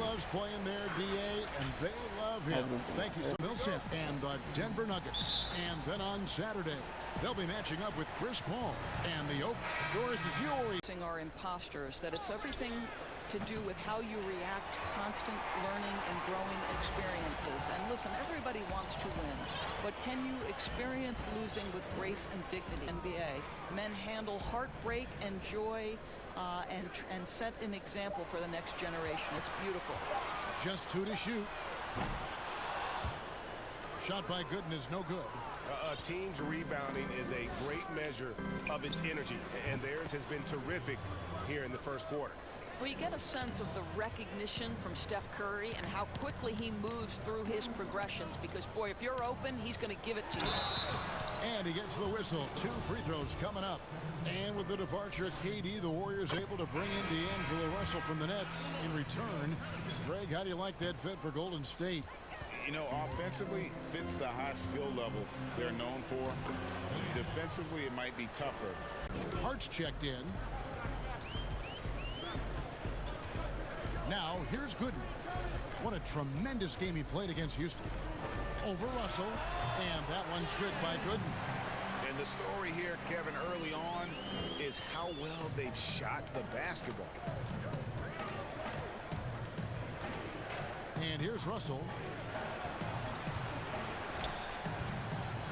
loves playing there, DA, and they love him. Thank you, Millsap and the Denver Nuggets. And then on Saturday, they'll be matching up with Chris Paul and the Oak. Yours is yours. Are imposters, that it's everything to do with how you react to constant learning and growing experiences. And listen, everybody wants to win, but can you experience losing with grace and dignity? NBA men handle heartbreak and joy and set an example for the next generation. It's beautiful. Just 2 to shoot. Shot by Gooden is no good. A team's rebounding is a great measure of its energy, and theirs has been terrific here in the first quarter. Well, you get a sense of the recognition from Steph Curry and how quickly he moves through his progressions, because, boy, if you're open, he's going to give it to you. And he gets the whistle. 2 free throws coming up. And with the departure of KD, the Warriors able to bring in D'Angelo Russell from the Nets in return. Greg, how do you like that fit for Golden State? You know, offensively, fits the high skill level they're known for. Defensively, it might be tougher. Hart's checked in. Now, here's Gooden. What a tremendous game he played against Houston. Over Russell, and that one's good by Gooden. And the story here, Kevin, early on, is how well they've shot the basketball. And here's Russell.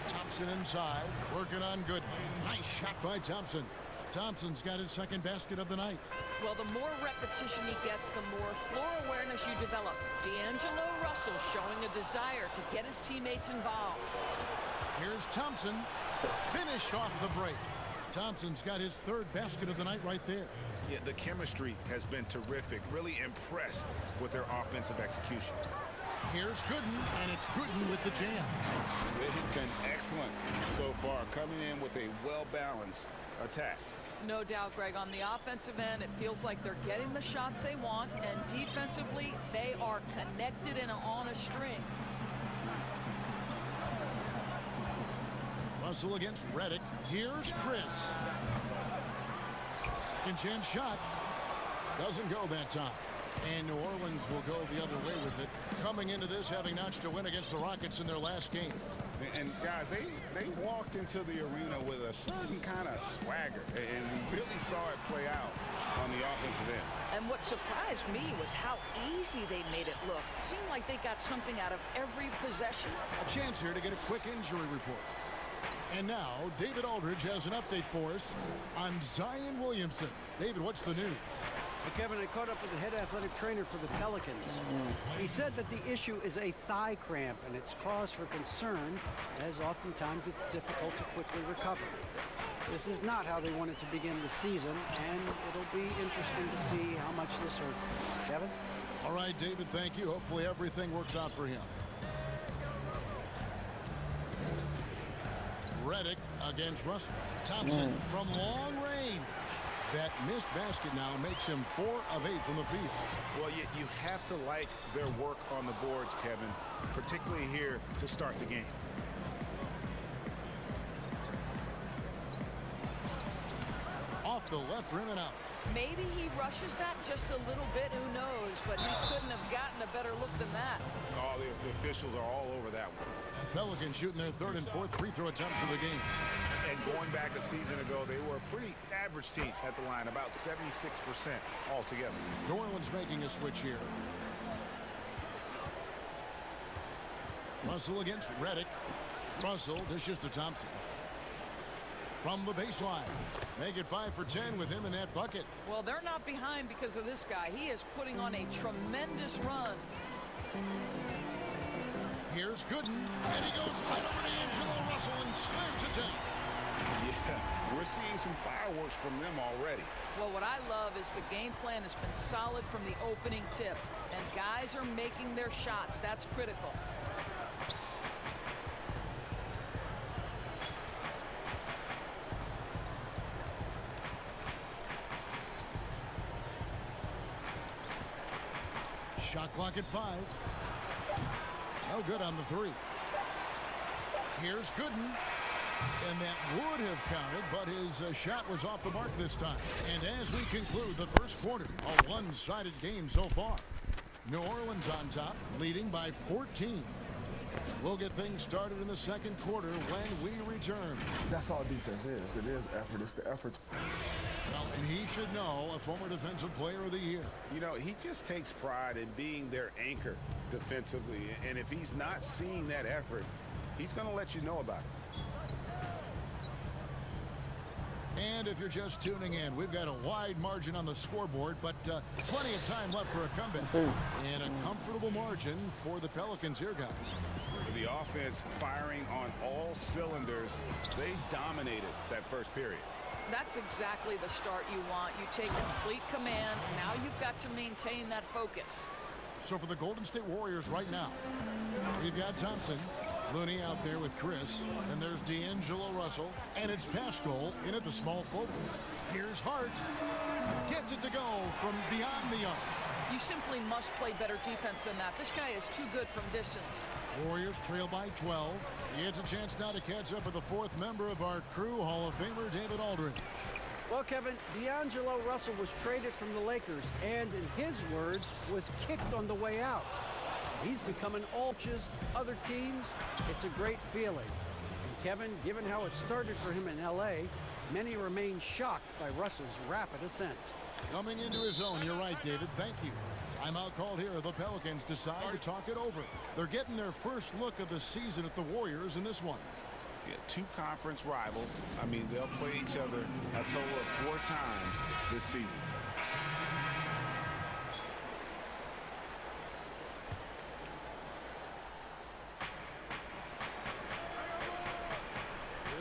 Thompson inside, working on Gooden. Nice shot by Thompson. Thompson's got his second basket of the night. Well, the more repetition he gets, the more floor awareness you develop. D'Angelo Russell showing a desire to get his teammates involved. Here's Thompson. Finished off the break. Thompson's got his third basket of the night right there. Yeah, the chemistry has been terrific. Really impressed with their offensive execution. Here's Gooden, and it's Gooden with the jam. They've been excellent so far, coming in with a well-balanced attack. No doubt, Greg. On the offensive end, it feels like they're getting the shots they want, and defensively, they are connected and on a string. Russell against Redick. Here's Chris. Second chance shot. Doesn't go that time. And New Orleans will go the other way with it. Coming into this, having notched a win against the Rockets in their last game. And guys, they walked into the arena with a certain kind of swagger, and we really saw it play out on the offensive end. And what surprised me was how easy they made it look. It seemed like they got something out of every possession. A chance here to get a quick injury report. And now, David Aldridge has an update for us on Zion Williamson. David, what's the news? Well, Kevin, I caught up with the head athletic trainer for the Pelicans. He said that the issue is a thigh cramp, and it's cause for concern, as oftentimes it's difficult to quickly recover. This is not how they wanted to begin the season, and it'll be interesting to see how much this hurts. Kevin? All right, David, thank you. Hopefully everything works out for him. Redick against Russell. Thompson from long range. That missed basket now makes him 4 of 8 from the field. Well, you have to like their work on the boards, Kevin, particularly here to start the game. Off the left rim and out. Maybe he rushes that just a little bit, who knows, but he couldn't have gotten a better look than that. Oh, the officials are all over that one. Pelicans shooting their third and fourth free throw attempts of the game. And going back a season ago, they were a pretty average team at the line, about 76% altogether. New Orleans making a switch here. Russell against Redick. Russell dishes to Thompson. From the baseline. Make it 5 for 10 with him in that bucket. Well, they're not behind because of this guy. He is putting on a tremendous run. Here's Gooden, and he goes right over to D'Angelo Russell and slams it down. Yeah, we're seeing some fireworks from them already. Well, what I love is the game plan has been solid from the opening tip, and guys are making their shots. That's critical. Shot clock at 5. No good on the 3. Here's Gooden. And that would have counted, but his shot was off the mark this time. And as we conclude the first quarter, a one-sided game so far. New Orleans on top, leading by 14. We'll get things started in the second quarter when we return. That's all defense is. It is effort. It's the effort. Well, and he should know, a former Defensive Player of the Year. You know, he just takes pride in being their anchor defensively. And if he's not seeing that effort, he's going to let you know about it. And if you're just tuning in, we've got a wide margin on the scoreboard, but plenty of time left for a comeback. And a comfortable margin for the Pelicans here, guys. With the offense firing on all cylinders, they dominated that first period. That's exactly the start you want. You take complete command. Now you've got to maintain that focus. So for the Golden State Warriors right now, we've got Thompson. Looney out there with Chris. And there's D'Angelo Russell. And it's Pascal in at the small forward. Here's Hart. Gets it to go from beyond the arc. You simply must play better defense than that. This guy is too good from distance. Warriors trail by 12. It's a chance now to catch up with the fourth member of our crew, Hall of Famer David Aldridge. Well, Kevin, D'Angelo Russell was traded from the Lakers and, in his words, was kicked on the way out. He's becoming ultras, other teams. It's a great feeling. And Kevin, given how it started for him in L.A., many remain shocked by Russell's rapid ascent. Coming into his own, you're right, David. Thank you. Timeout called here. The Pelicans decide to talk it over. They're getting their first look of the season at the Warriors in this one. Yeah, two conference rivals. I mean, they'll play each other a total of 4 times this season.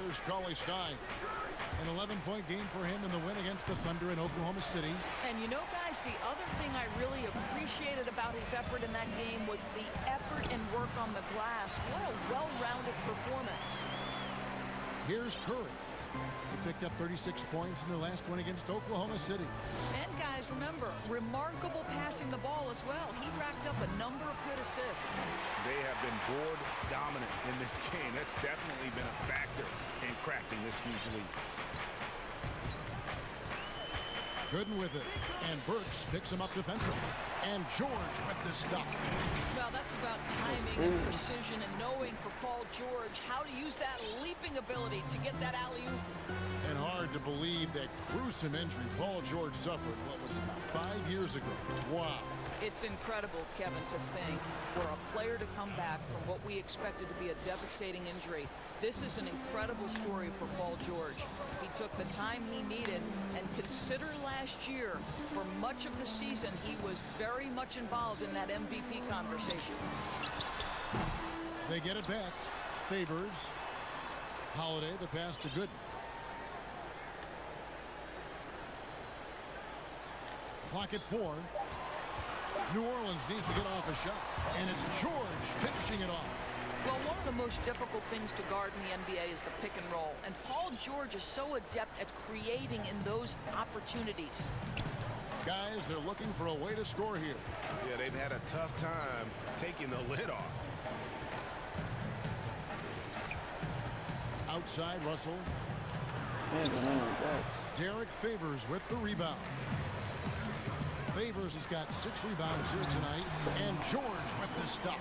Here's Cauley-Stein. An 11-point game for him in the win against the Thunder in Oklahoma City. And you know, guys, the other thing I really appreciated about his effort in that game was the effort and work on the glass. What a well-rounded performance. Here's Curry. He picked up 36 points in the last one against Oklahoma City. And, guys, remember, remarkable passing the ball as well. He racked up a number of good assists. They have been board dominant in this game. That's definitely been a factor in cracking this huge lead. Gooden with it. And Burks picks him up defensively. And George with the stuff. Well, that's about timing and precision and knowing for Paul George how to use that leaping ability to get that alley-oop. And hard to believe that gruesome injury Paul George suffered, what was it, 5 years ago. Wow. It's incredible, Kevin, to think for a player to come back from what we expected to be a devastating injury. This is an incredible story for Paul George. He took the time he needed, and consider last year, for much of the season, he was very much involved in that MVP conversation. They get it back. Favors. Holiday, the pass to Gooden. Clock at 4. New Orleans needs to get off a shot. And it's George finishing it off. Well, one of the most difficult things to guard in the NBA is the pick and roll. And Paul George is so adept at creating in those opportunities. Guys, they're looking for a way to score here. Yeah, they've had a tough time taking the lid off. Outside, Russell. Derek Favors with the rebound. Favors has got 6 rebounds here tonight. And George with the stuff.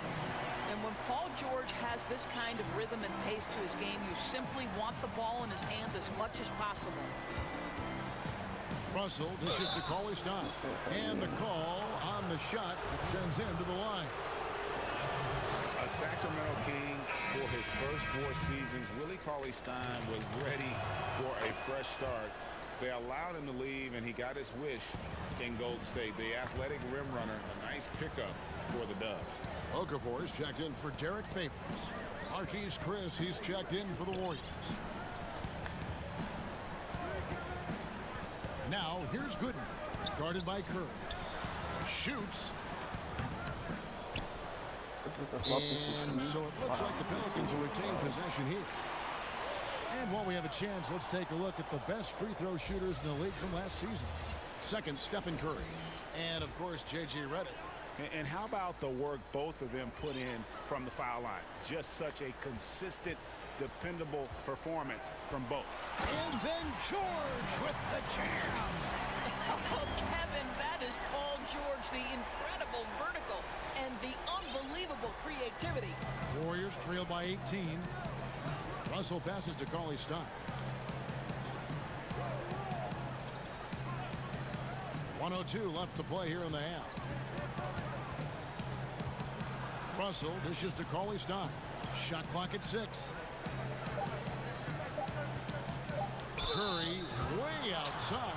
And when Paul George has this kind of rhythm and pace to his game, you simply want the ball in his hands as much as possible. Russell, this is to Cauley-Stein. And the call on the shot that sends him to the line. A Sacramento King for his first 4 seasons. Willie Cauley-Stein was ready for a fresh start. They allowed him to leave, and he got his wish in Golden State. The athletic rim runner, a nice pickup for the Dubs. Okafor's checked in for Derek Favors. Marquise Chris, he's checked in for the Warriors. Now, here's Gooden. Guarded by Curry. Shoots. And so it looks like the Pelicans will retain possession here. And while we have a chance, let's take a look at the best free throw shooters in the league from last season. Second, Stephen Curry. And, of course, J.J. Redick. And how about the work both of them put in from the foul line? Just such a consistent, dependable performance from both. And then George with the jam. Oh, Kevin, that is Paul George, the incredible incredible vertical and the unbelievable creativity. Warriors trail by 18. Russell passes to Cauley-Stein. 1:02 left to play here in the half. Russell dishes to Cauley-Stein. Shot clock at 6. Curry way outside.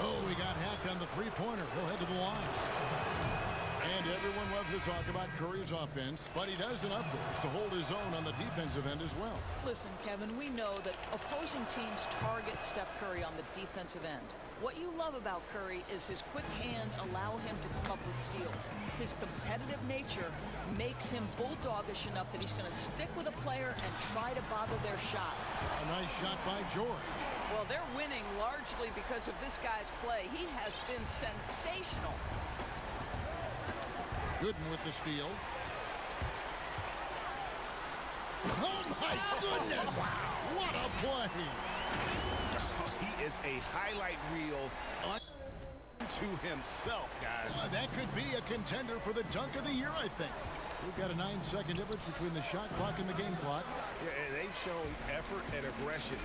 Oh, he got hacked on the three-pointer. He'll head to the line. And everyone loves to talk about Curry's offense, but he does enough to hold his own on the defensive end as well. Listen, Kevin, we know that opposing teams target Steph Curry on the defensive end. What you love about Curry is his quick hands allow him to come up with steals. His competitive nature makes him bulldogish enough that he's going to stick with a player and try to bother their shot. A nice shot by George. Well, they're winning largely because of this guy's play. He has been sensational. Gooden with the steal. Oh, my goodness! Wow. What a play! He is a highlight reel unto himself, guys. That could be a contender for the dunk of the year, I think. We've got a 9-second difference between the shot clock and the game clock. Yeah, and they've shown effort and aggression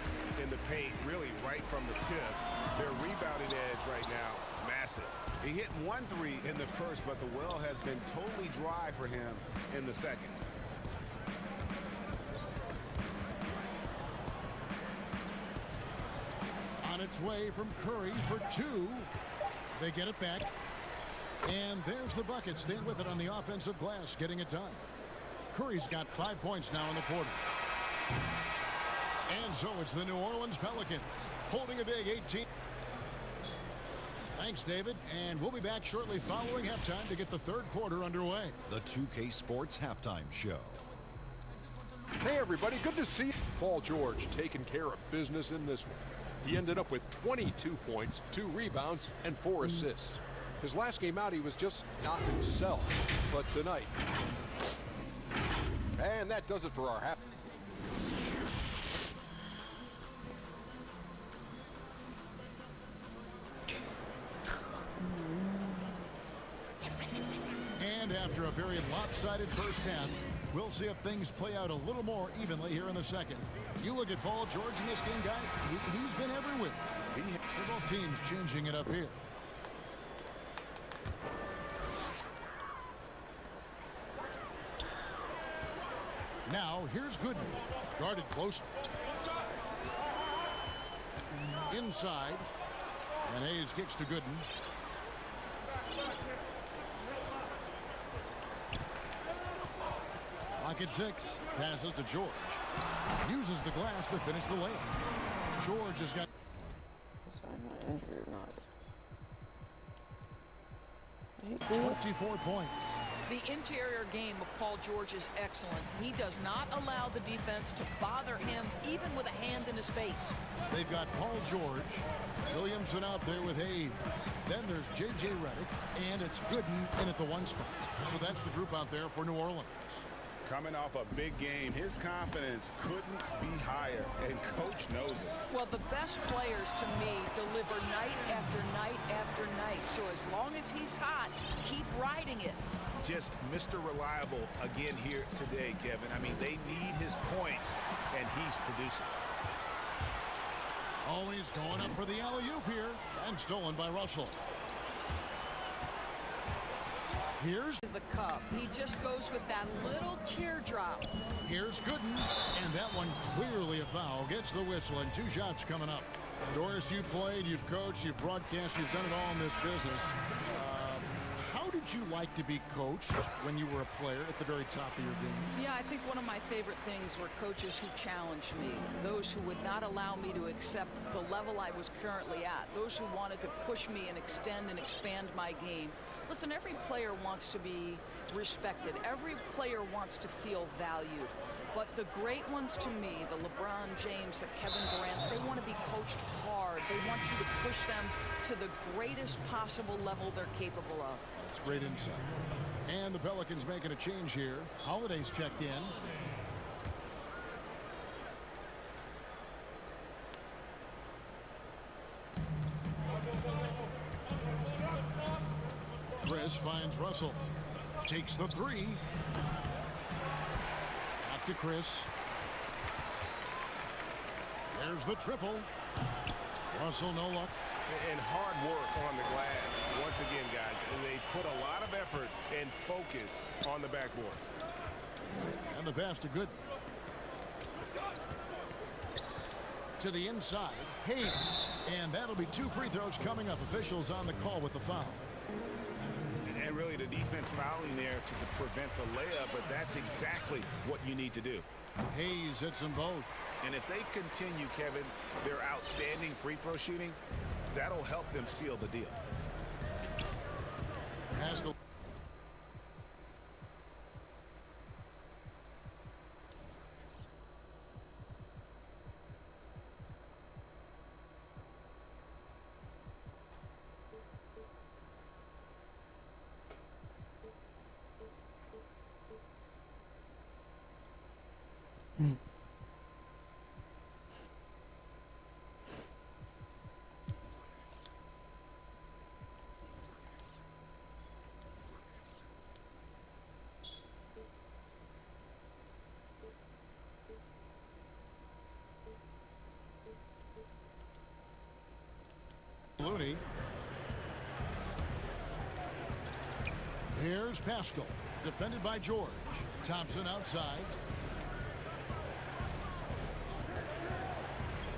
in the paint, really right from the tip. Their rebounding edge right now, massive. He hit 1 3 in the first, but the well has been totally dry for him in the second. On its way from Curry for 2. They get it back. And there's the bucket. Staying with it on the offensive glass, getting it done. Curry's got 5 points now in the quarter. And so it's the New Orleans Pelicans holding a big 18. Thanks, David. And we'll be back shortly following halftime to get the third quarter underway. The 2K Sports Halftime Show. Hey, everybody. Good to see you. Paul George taking care of business in this one. He ended up with 22 points, 2 rebounds, and 4 assists. His last game out, he was just not himself. But tonight. And that does it for our half. And after a very lopsided first half, we'll see if things play out a little more evenly here in the second. You look at Paul George in this game, guy. He's been everywhere. Several teams changing it up here. Now, here's Gooden. Guarded close. Inside. And Hayes kicks to Gooden. Clock at 6. Passes to George. Uses the glass to finish the layup. George has got... I'm not injured or not. 24 points. The interior game of Paul George is excellent. He does not allow the defense to bother him, even with a hand in his face. They've got Paul George, Williamson out there with Hayes. Then there's J.J. Redick, and it's Gooden in at the 1 spot. So that's the group out there for New Orleans. Coming off a big game, his confidence couldn't be higher, and Coach knows it. Well, the best players, to me, deliver night after night after night. So as long as he's hot, keep riding it. Just Mr. Reliable again here today, Kevin. I mean, they need his points, and he's producing. Always going up for the alley-oop here, and stolen by Russell. Here's The cup. He just goes with that little teardrop. Here's Gooden, and that one clearly a foul. Gets the whistle, and 2 shots coming up. Doris, you played, you've coached, you've broadcast, you've done it all in this business. How did you like to be coached when you were a player at the very top of your game? Yeah, I think one of my favorite things were coaches who challenged me, those who would not allow me to accept the level I was currently at, those who wanted to push me and extend and expand my game. Listen, every player wants to be respected. Every player wants to feel valued. But the great ones to me, the LeBron James, the Kevin Durant's, they want to be coached hard. They want you to push them to the greatest possible level they're capable of. That's great insight. And the Pelicans making a change here. Holiday's checked in. Chris finds Russell. Takes the three. Back to Chris. There's the triple. Russell, no luck. And hard work on the glass once again, guys. And they put a lot of effort and focus on the backboard. And the pass to Gooden. To the inside, Hayes. And that'll be 2 free throws coming up. Officials on the call with the foul. And really the defense fouling there to prevent the layup, but that's exactly what you need to do. Hayes hits them both. And if they continue, Kevin, their outstanding free throw shooting, that'll help them seal the deal. Has to. Looney. Here's Pascal, defended by George. Thompson outside.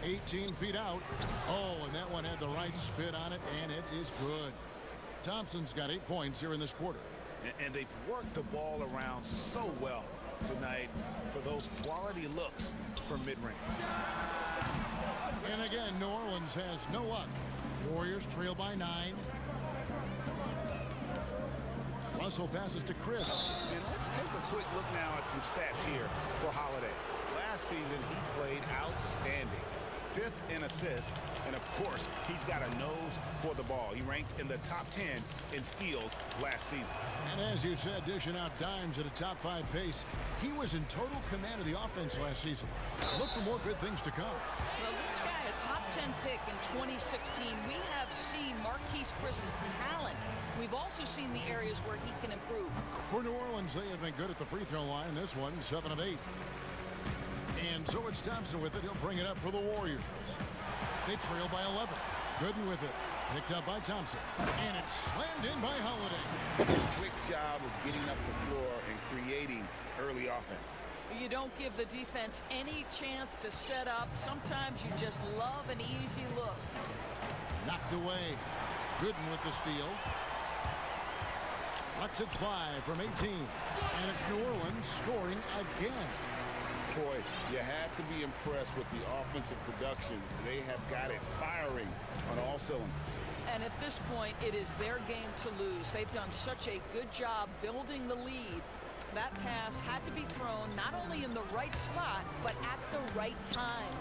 18 feet out. Oh, and that one had the right spin on it, and it is good. Thompson's got 8 points here in this quarter. And they've worked the ball around so well tonight for those quality looks from mid-range. And again, New Orleans has no luck. Warriors trail by 9. Russell passes to Chris. And let's take a quick look now at some stats here for Holiday. Last season, he played outstanding. 5th in assists, and of course, he's got a nose for the ball. He ranked in the top 10 in steals last season. And as you said, dishing out dimes at a top 5 pace. He was in total command of the offense last season. Look for more good things to come. Well, this guy, a top 10 pick in 2016. We have seen Marquise Chris's talent. We've also seen the areas where he can improve. For New Orleans, they have been good at the free throw line. This one, 7 of 8. And so it's Thompson with it. He'll bring it up for the Warriors. They trail by 11. Gooden with it. Picked up by Thompson. And it's slammed in by Holiday. Quick job of getting up the floor and creating early offense. You don't give the defense any chance to set up. Sometimes you just love an easy look. Knocked away. Gooden with the steal. Lets it fly from 18. And it's New Orleans scoring again. Boy, you have to be impressed with the offensive production. They have got it firing on all cylinders. And at this point, it is their game to lose. They've done such a good job building the lead. That pass had to be thrown not only in the right spot, but at the right time.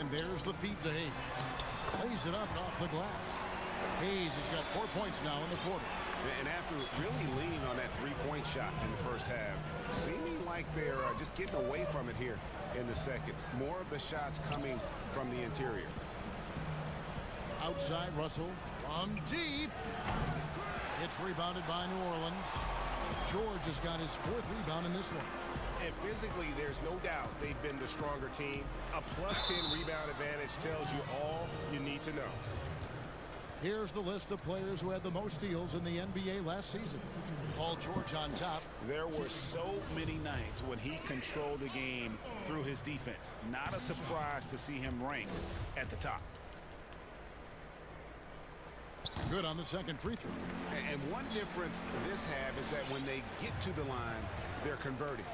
And there's the feed to Hayes. Lays it up off the glass. Hayes has got 4 points now in the quarter. And after really leaning on that three-point shot in the first half, seeming like they're just getting away from it here in the second. More of the shots coming from the interior. Outside, Russell from deep. It's rebounded by New Orleans. George has got his 4th rebound in this one. And physically, there's no doubt they've been the stronger team. A +10 rebound advantage tells you all you need to know. Here's the list of players who had the most steals in the NBA last season. Paul George on top. There were so many nights when he controlled the game through his defense. Not a surprise to see him ranked at the top. Good on the second free throw. And one difference this half is that when they get to the line, they're converting.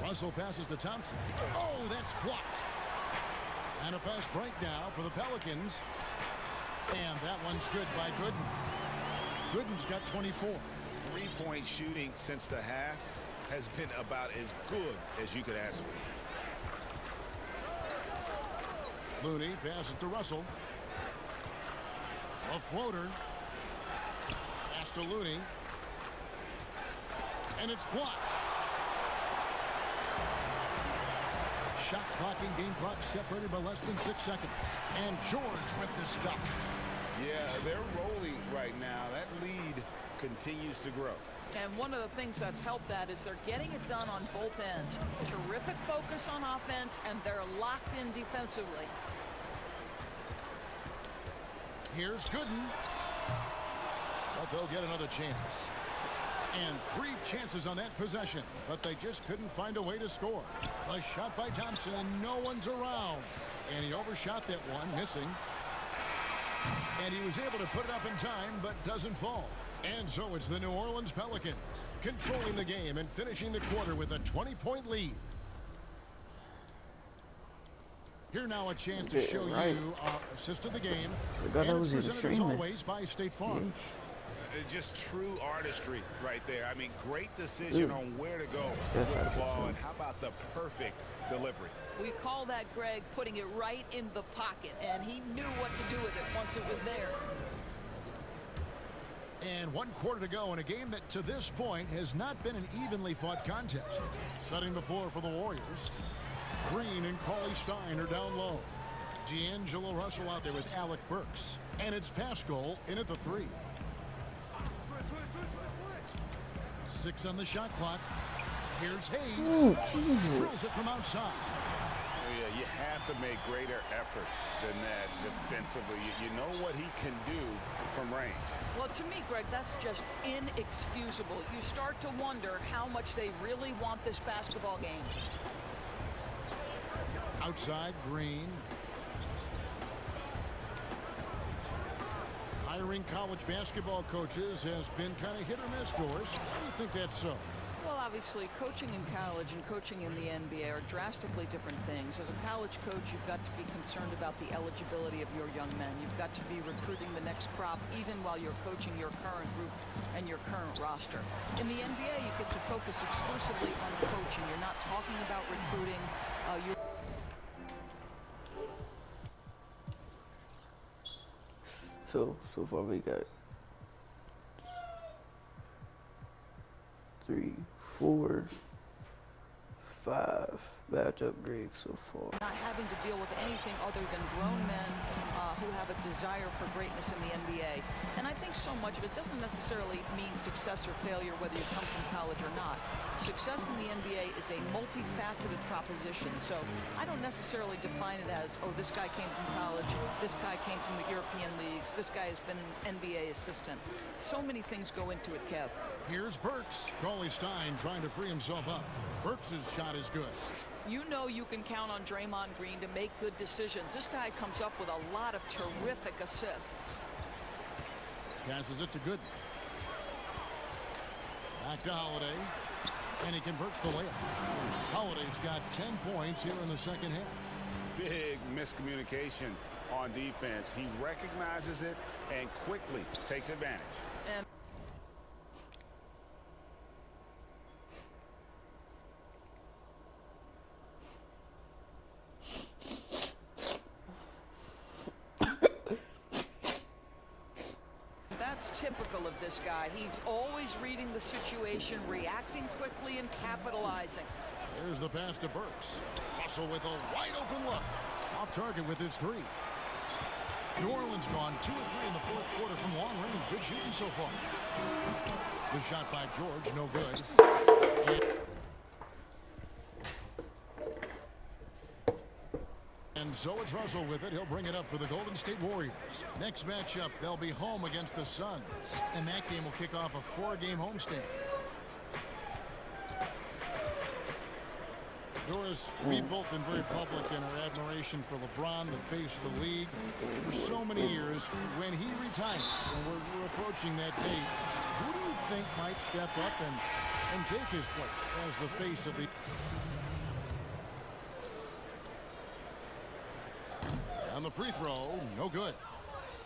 Russell passes to Thompson. Oh, that's blocked. And a fast break now for the Pelicans. And that one's good by Gooden. Gooden's got 24. Three-point shooting since the half has been about as good as you could ask for. Looney passes to Russell. A floater. Pass to Looney. And it's blocked. Shot clock and game clock separated by less than 6 seconds. And George with the stuff. Yeah, they're rolling right now. That lead continues to grow. And one of the things that's helped that is they're getting it done on both ends. Terrific focus on offense, and they're locked in defensively. Here's Gooden. But they'll get another chance. And 3 chances on that possession, but they just couldn't find a way to score. A shot by Thompson, and no one's around. And he overshot that one, missing. And he was able to put it up in time, but doesn't fall. And so it's the New Orleans Pelicans controlling the game and finishing the quarter with a 20-point lead. Here now a chance to show you our assist of the game. And it's presented as always by State Farm. Just true artistry right there. I mean, great decision on where to go with the ball, and how about the perfect delivery? We call that, Greg, putting it right in the pocket, and he knew what to do with it once it was there. And 1 quarter to go in a game that to this point has not been an evenly fought contest. Setting the floor for the Warriors. Green and Cauley Stein are down low. D'Angelo Russell out there with Alec Burks. And it's Pascal in at the 3. 6 on the shot clock. Here's Hayes. Drills it from outside. Oh, yeah, you have to make greater effort than that defensively. You know what he can do from range. Well, to me, Greg, that's just inexcusable. You start to wonder how much they really want this basketball game. Outside, Green. Hiring college basketball coaches has been kind of hit or miss, Doris. Why do you think that's so? Well, obviously, coaching in college and coaching in the NBA are drastically different things. As a college coach, you've got to be concerned about the eligibility of your young men. You've got to be recruiting the next crop, even while you're coaching your current group and your current roster. In the NBA, you get to focus exclusively on coaching. You're not talking about recruiting. So far we got 3, 4, 5 batch upgrades so far. Not having to deal with anything other than grown men who have a desire for greatness in the NBA. And I think so much of it doesn't necessarily mean success or failure whether you come from college or not. Success in the NBA is a multifaceted proposition. So I don't necessarily define it as, oh, this guy came from college, this guy came from the European leagues, this guy has been an NBA assistant. So many things go into it, Kev. Here's Burks. Cauley Stein trying to free himself up. Burks' shot is good. You know you can count on Draymond Green to make good decisions. This guy comes up with a lot of terrific assists. Passes it to Gooden. Back to Holiday. And he converts the layup. Holiday's got 10 points here in the second half. Big miscommunication on defense. He recognizes it and quickly takes advantage. And typical of this guy. He's always reading the situation, reacting quickly, and capitalizing. Here's the pass to Burks. Russell with a wide open look. Off target with his 3. New Orleans gone 2 of 3 in the 4th quarter from long range. Good shooting so far. The shot by George, no good. And so it's Russell with it. He'll bring it up for the Golden State Warriors. Next matchup, they'll be home against the Suns. And that game will kick off a 4-game homestand. Doris, we've both been very public in our admiration for LeBron, the face of the league, for so many years. When he retires, and we're approaching that date, who do you think might step up and take his place as the face of the... On the free throw, no good.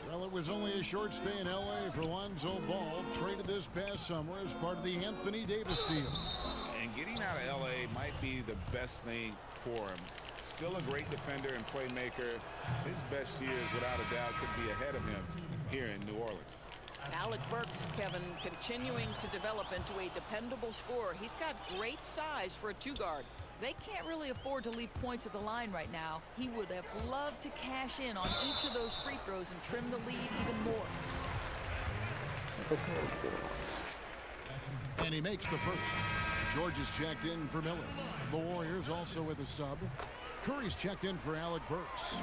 Well, it was only a short stay in L.A. for Lonzo Ball, traded this past summer as part of the Anthony Davis deal. And getting out of L.A. might be the best thing for him. Still a great defender and playmaker. His best years, without a doubt, could be ahead of him here in New Orleans. Alec Burks, Kevin, continuing to develop into a dependable scorer. He's got great size for a 2-guard. They can't really afford to leave points at the line right now. He would have loved to cash in on each of those free throws and trim the lead even more. And he makes the first. George is checked in for Miller. The Warriors also with a sub. Curry's checked in for Alec Burks.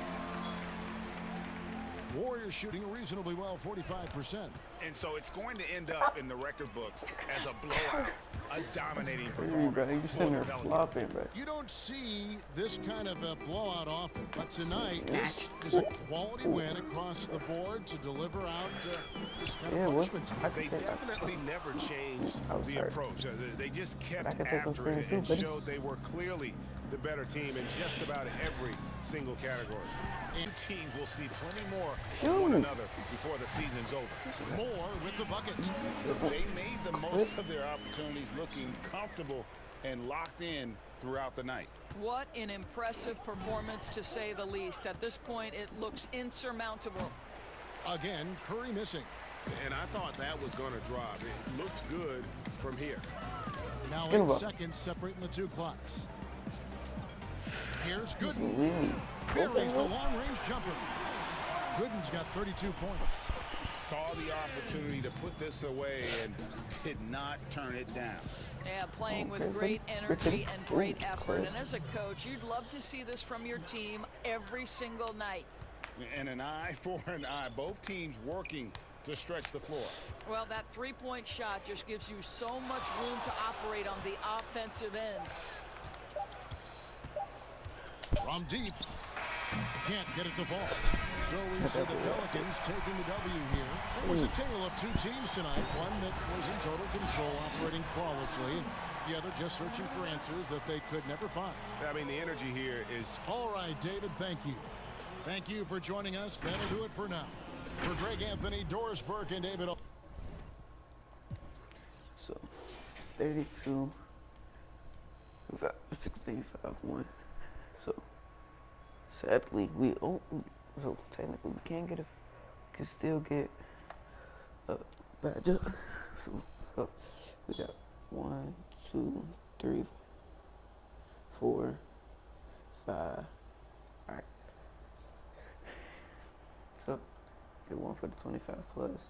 Warriors shooting reasonably well, 45%. And so it's going to end up in the record books as a blowout, a dominating performance for the Pelicans. You don't see this kind of a blowout often, but tonight this is a quality win across the board to deliver out this kind of punishment. They definitely never changed the approach. They just kept after it and showed they were clearly the better team in just about every single category. And teams will see plenty more of one another before the season's over. Moore with the bucket. They made the most of their opportunities, looking comfortable and locked in throughout the night. What an impressive performance, to say the least. At this point, it looks insurmountable. Again, Curry missing. And I thought that was going to drop. It looked good from here. Now 8 seconds separating the two clocks. Here's Gooden. Carries the long-range jumper. Gooden's got 32 points. Saw the opportunity to put this away and did not turn it down. Yeah, playing with great energy and great effort. And as a coach, you'd love to see this from your team every single night. And an eye for an eye. Both teams working to stretch the floor. Well, that three-point shot just gives you so much room to operate on the offensive end. From deep. Can't get it to fall. So we see the Pelicans taking the W here. It was a tale of two teams tonight. One that was in total control, operating flawlessly. The other just searching for answers that they could never find. I mean, the energy here is... All right, David, thank you. Thank you for joining us. That'll do it for now. For Greg Anthony, Doris Burke, and David... So, 32, 65-1. So, sadly, so technically we can't get we can still get a badge up. So, we got 1, 2, 3, 4, 5. All right. So, get 1 for the 25 plus,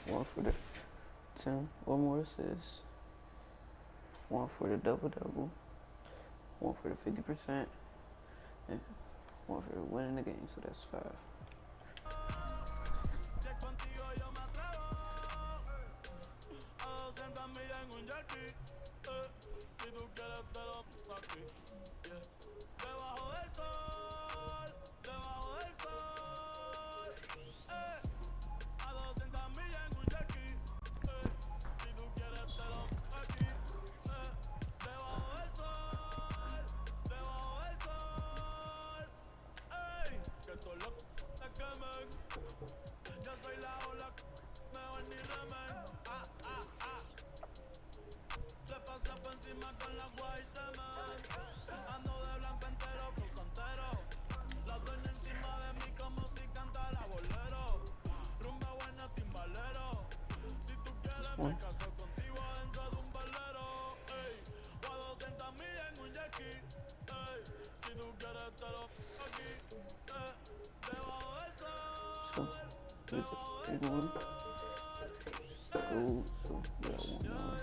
1 for the 10 or more assists, 1 for the double-double, 1 for the 50%, and 1 for winning the game, so that's 5. So, big one. Gold, so we got 1 more.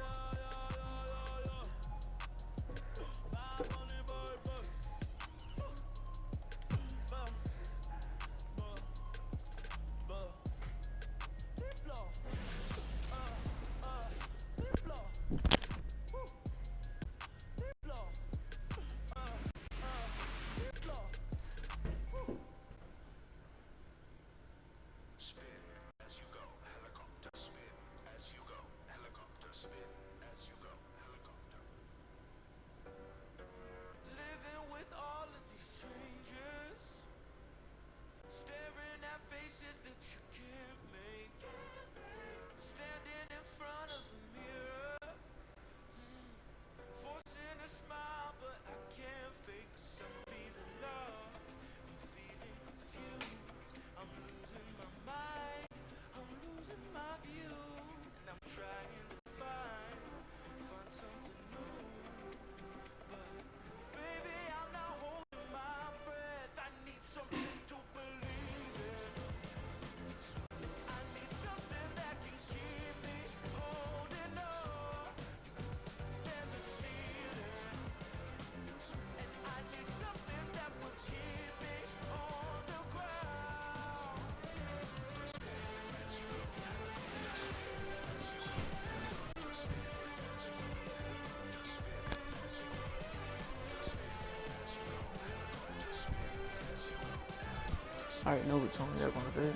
I already know what song they're gonna say.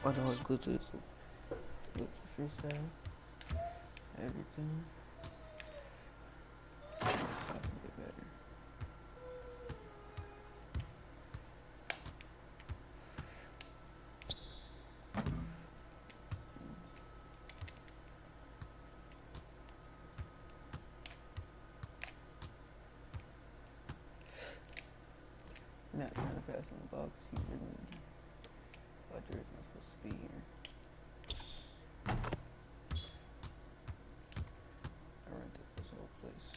I know it's good to freestyle. Everything. I can get better. Matt trying to pass in the box. He didn't. Roger is not supposed to be here. I rented this whole place.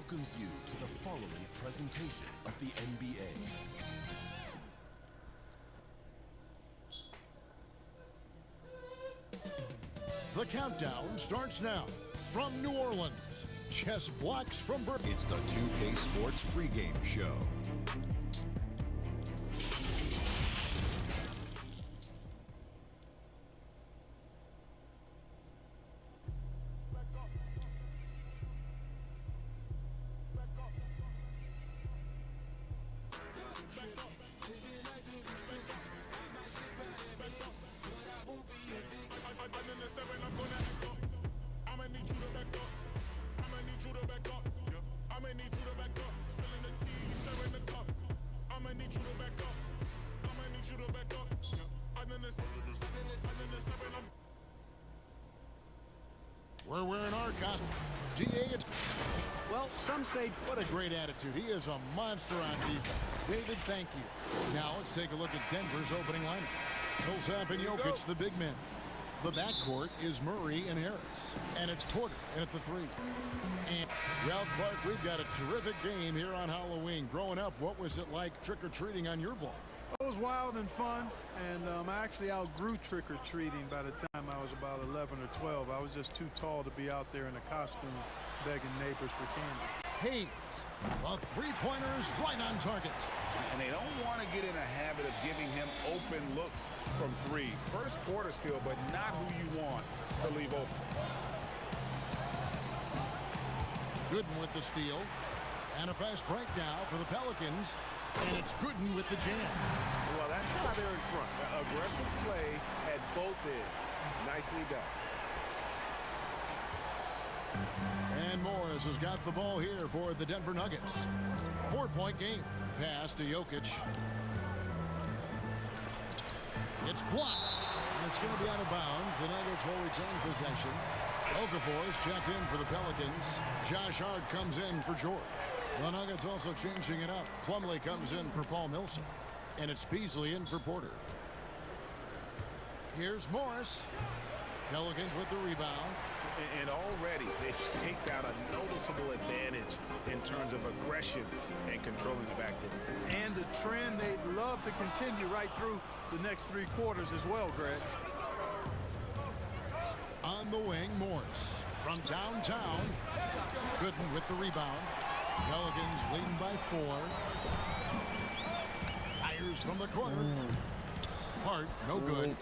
welcomes you to the following presentation of the NBA. The countdown starts now. From New Orleans, chess blocks from Berkeley. It's the 2K Sports pregame show. We're wearing our costume. GA, it's... Well, some say... What a great attitude. He is a monster on defense. David, thank you. Now let's take a look at Denver's opening lineup. Millsap and Jokic, the big men. The backcourt is Murray and Harris. And it's Porter at the 3. And, well, Clark, we've got a terrific game here on Halloween. Growing up, what was it like trick-or-treating on your block? It was wild and fun, and I actually outgrew trick-or-treating by the time I was about 11 or 12. I was just too tall to be out there in a costume begging neighbors for candy. Haynes, a three-pointer is right on target. And they don't want to get in a habit of giving him open looks from 3. First quarter steal, but not who you want to leave open. Gooden with the steal. And a fast break now for the Pelicans. And it's Gooden with the jam. Well, that's why they're in front. Aggressive play at both ends. Nicely done. And Morris has got the ball here for the Denver Nuggets. 4-point game. Pass to Jokic. It's blocked. And it's going to be out of bounds. The Nuggets will retain possession. Okafor's checked in for the Pelicans. Josh Hart comes in for George. The Nuggets also changing it up. Plumlee comes in for Paul Millsap. And it's Beasley in for Porter. Here's Morris. Pelicans with the rebound. And already they've staked out a noticeable advantage in terms of aggression and controlling the backcourt. And the trend they'd love to continue right through the next 3 quarters as well, Greg. On the wing, Morris. From downtown, Gooden with the rebound. Pelicans leading by 4. Fires from the corner. Hart, no good.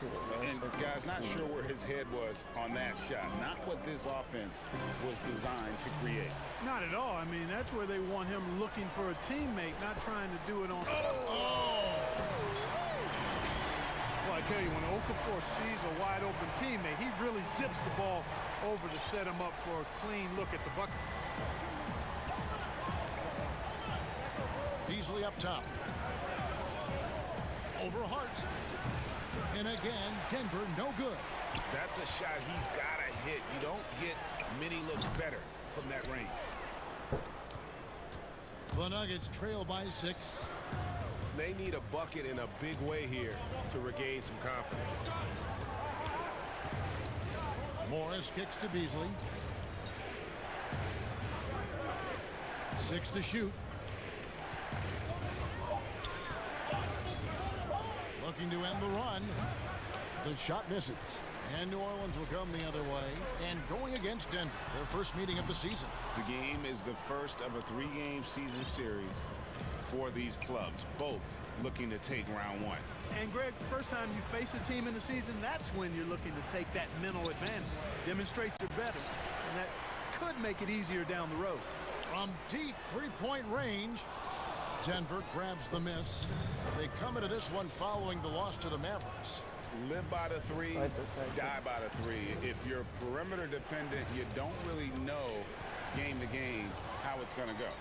And guys, not sure where his head was on that shot. Not what this offense was designed to create. Not at all. I mean, that's where they want him looking for a teammate, not trying to do it on... Well, I tell you, when Okafor sees a wide-open teammate, he really zips the ball over to set him up for a clean look at the bucket. Beasley up top. Over Hart. And again, Denver no good. That's a shot he's got to hit. You don't get many looks better from that range. The Nuggets trail by 6. They need a bucket in a big way here to regain some confidence. Morris kicks to Beasley. 6 to shoot. Looking to end the run. The shot misses. And New Orleans will come the other way. And going against Denver, their first meeting of the season. The game is the first of a 3-game season series for these clubs, both looking to take round 1. And Greg, the first time you face a team in the season, that's when you're looking to take that mental advantage. Demonstrate you're better. And that could make it easier down the road. From deep 3-point range, Denver grabs the miss. They come into this one following the loss to the Mavericks. Live by the 3, die by the 3. If you're perimeter dependent, you don't really know game to game how it's going to go.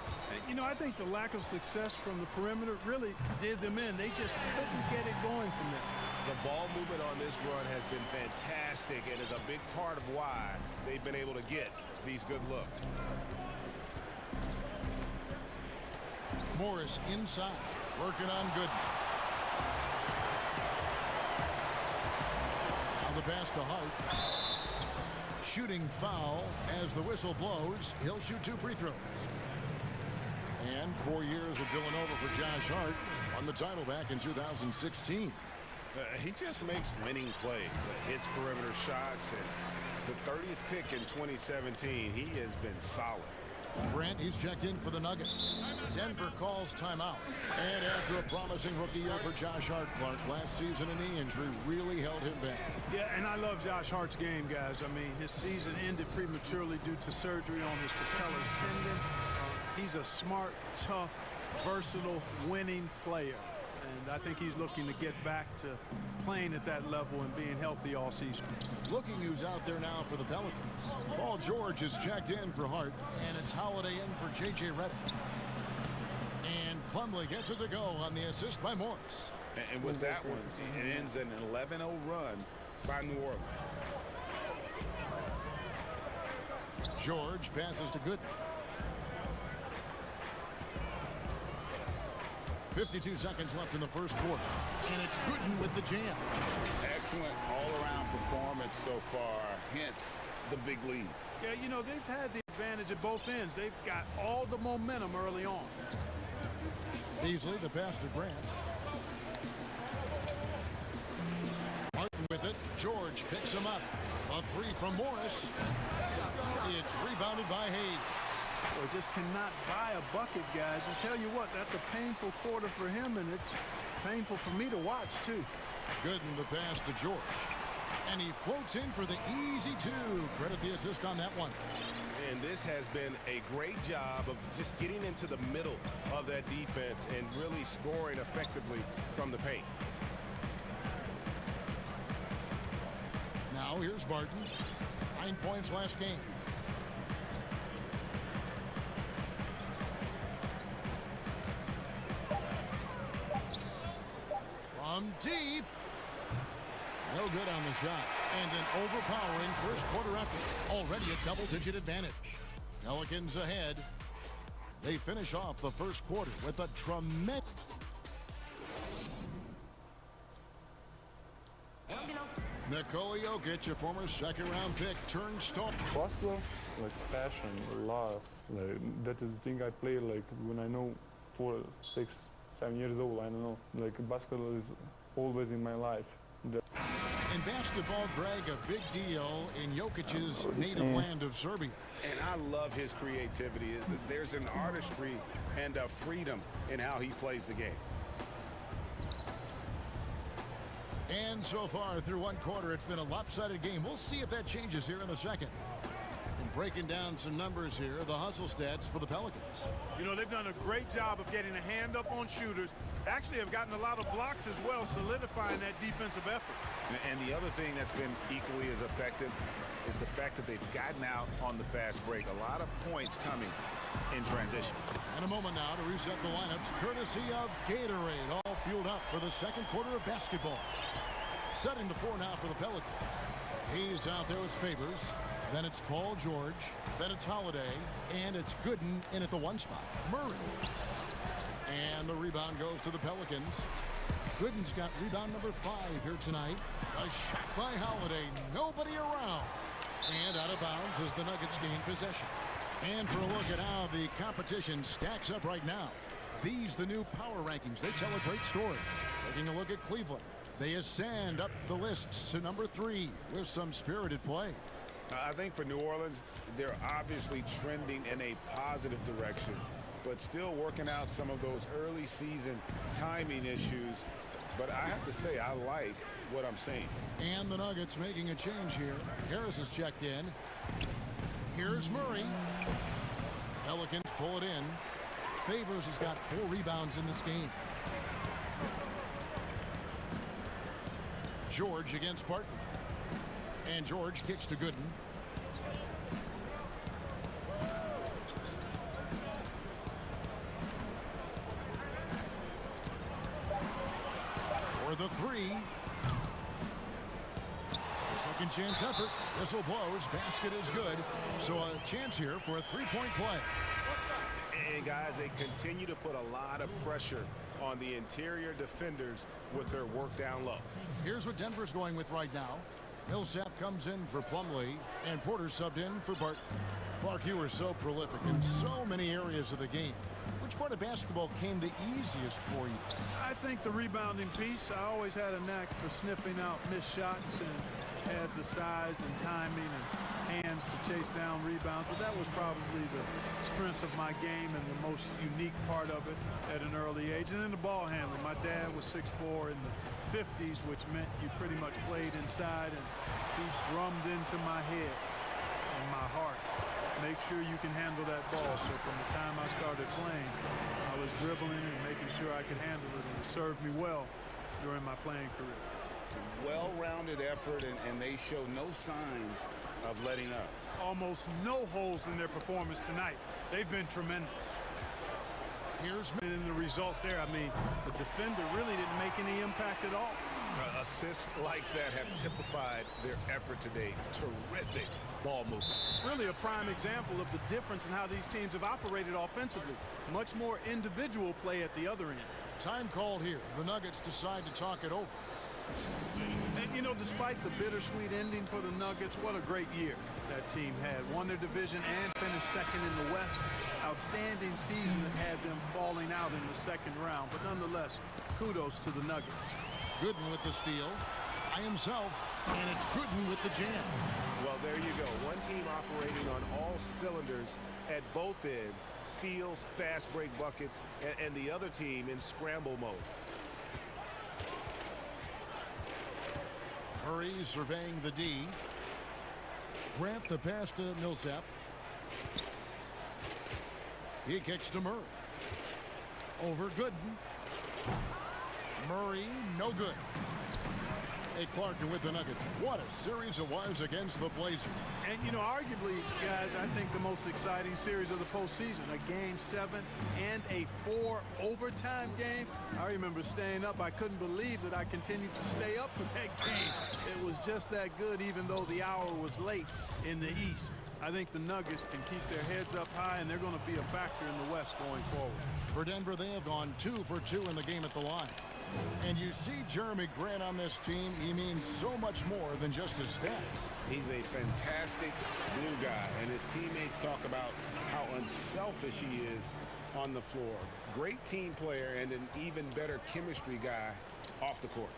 You know, I think the lack of success from the perimeter really did them in. They just couldn't get it going from there. The ball movement on this run has been fantastic and is a big part of why they've been able to get these good looks. Morris inside, working on Gooden. Now the pass to Hart. Shooting foul as the whistle blows. He'll shoot 2 free throws. And 4 years at Villanova for Josh Hart. Won the title back in 2016. He just makes winning plays, hits perimeter shots, and the 30th pick in 2017, he has been solid. Grant, he's checked in for the Nuggets. Denver calls timeout. And after a promising rookie year for Josh Hart, Clark, last season a knee injury really held him back. Yeah, and I love Josh Hart's game, guys. I mean, his season ended prematurely due to surgery on his patellar tendon. He's a smart, tough, versatile, winning player. And I think he's looking to get back to playing at that level and being healthy all season. Looking who's out there now for the Pelicans. Paul George is checked in for Hart, and it's Holiday in for J.J. Redick. And Plumlee gets it to go on the assist by Morris. And with that one, it ends an 11-0 run by New Orleans. George passes to Gooden. 52 seconds left in the first quarter. And it's Gooden with the jam. Excellent all-around performance so far, hence the big lead. Yeah, you know, they've had the advantage at both ends. They've got all the momentum early on. Beasley, the pass to Grant. Martin with it. George picks him up. A three from Morris. It's rebounded by Hayes. Well, just cannot buy a bucket, guys. And tell you what, that's a painful quarter for him, and it's painful for me to watch, too. Gooden the pass to George. And he floats in for the easy two. Credit the assist on that one. And this has been a great job of just getting into the middle of that defense and really scoring effectively from the paint. Now here's Barton. 9 points last game. From deep. No good on the shot. And an overpowering first quarter effort. Already a double-digit advantage. Pelicans ahead. They finish off the first quarter with a tremendous. Nikola Jokic, a former second-round pick, turns star. Basketball, like passion, love. Like that is the thing I play like when I know 4, 6, 7 years old. I don't know. Like basketball is always in my life. In basketball, Greg, a big deal in Jokic's native land of Serbia. And I love his creativity. There's an artistry and a freedom in how he plays the game. And so far through one quarter, it's been a lopsided game. We'll see if that changes here in the second. And breaking down some numbers here, the hustle stats for the Pelicans. You know, they've done a great job of getting a hand up on shooters. Actually have gotten a lot of blocks as well, solidifying that defensive effort. And the other thing that's been equally as effective is the fact that they've gotten out on the fast break. A lot of points coming in transition. And a moment now to reset the lineups, courtesy of Gatorade, all fueled up for the second quarter of basketball. Setting the floor now for the Pelicans. He's out there with Favors. Then it's Paul George. Then it's Holiday. And it's Gooden in at the one spot. Murray. And the rebound goes to the Pelicans. Gooden's got rebound number 5 here tonight. A shot by Holiday. Nobody around. And out of bounds as the Nuggets gain possession. And for a look at how the competition stacks up right now. These, the new power rankings. They tell a great story. Taking a look at Cleveland. They ascend up the lists to number 3 with some spirited play. I think for New Orleans, they're obviously trending in a positive direction, but still working out some of those early season timing issues. But I have to say, I like what I'm seeing. And the Nuggets making a change here. Harris is checked in. Here's Murray. Pelicans pull it in. Favors has got 4 rebounds in this game. George against Barton. And George kicks to Gooden. For the 3. Second chance effort. Whistle blows. Basket is good. So a chance here for a 3-point play. And guys, they continue to put a lot of pressure on the interior defenders with their work down low. Here's what Denver's going with right now. Millsap comes in for Plumlee, and Porter subbed in for Barton. Clark, you were so prolific in so many areas of the game. What Which part of basketball came the easiest for you? I think the rebounding piece. I always had a knack for sniffing out missed shots and had the size and timing and hands to chase down rebounds. But that was probably the strength of my game and the most unique part of it at an early age. And then the ball handling. My dad was 6'4" in the 50s, which meant you pretty much played inside, and he drummed into my head and my heart. Make sure you can handle that ball. So from the time I started playing, I was dribbling and making sure I could handle it, and it served me well during my playing career. Well-rounded effort, and they show no signs of letting up. Almost no holes in their performance tonight. They've been tremendous. Here's in the result there. I mean, the defender really didn't make any impact at all. Assists like that have typified their effort today. Terrific ball movement. Really a prime example of the difference in how these teams have operated offensively. Much more individual play at the other end. Time called here. The Nuggets decide to talk it over. And, you know, despite the bittersweet ending for the Nuggets, what a great year that team had. Won their division and finished second in the West. Outstanding season that had them falling out in the second round. But nonetheless, kudos to the Nuggets. Gooden with the steal. By himself. And it's Gooden with the jam. Well, there you go. One team operating on all cylinders at both ends. Steals, fast break buckets, and the other team in scramble mode. Murray surveying the D. Grant the pass to Millsap. He kicks to Murray. Over Gooden. Murray, no good. Hey, Clark with the Nuggets. What a series it was against the Blazers. And, you know, arguably, guys, I think the most exciting series of the postseason. A Game 7 and a 4 overtime game. I remember staying up. I couldn't believe that I continued to stay up for that game. It was just that good, even though the hour was late in the East. I think the Nuggets can keep their heads up high, and they're going to be a factor in the West going forward. For Denver, they have gone 2 for 2 in the game at the line. And you see Jeremy Grant on this team. He means so much more than just his stats. He's a fantastic glue guy, and his teammates talk about how unselfish he is on the floor. Great team player and an even better chemistry guy off the court.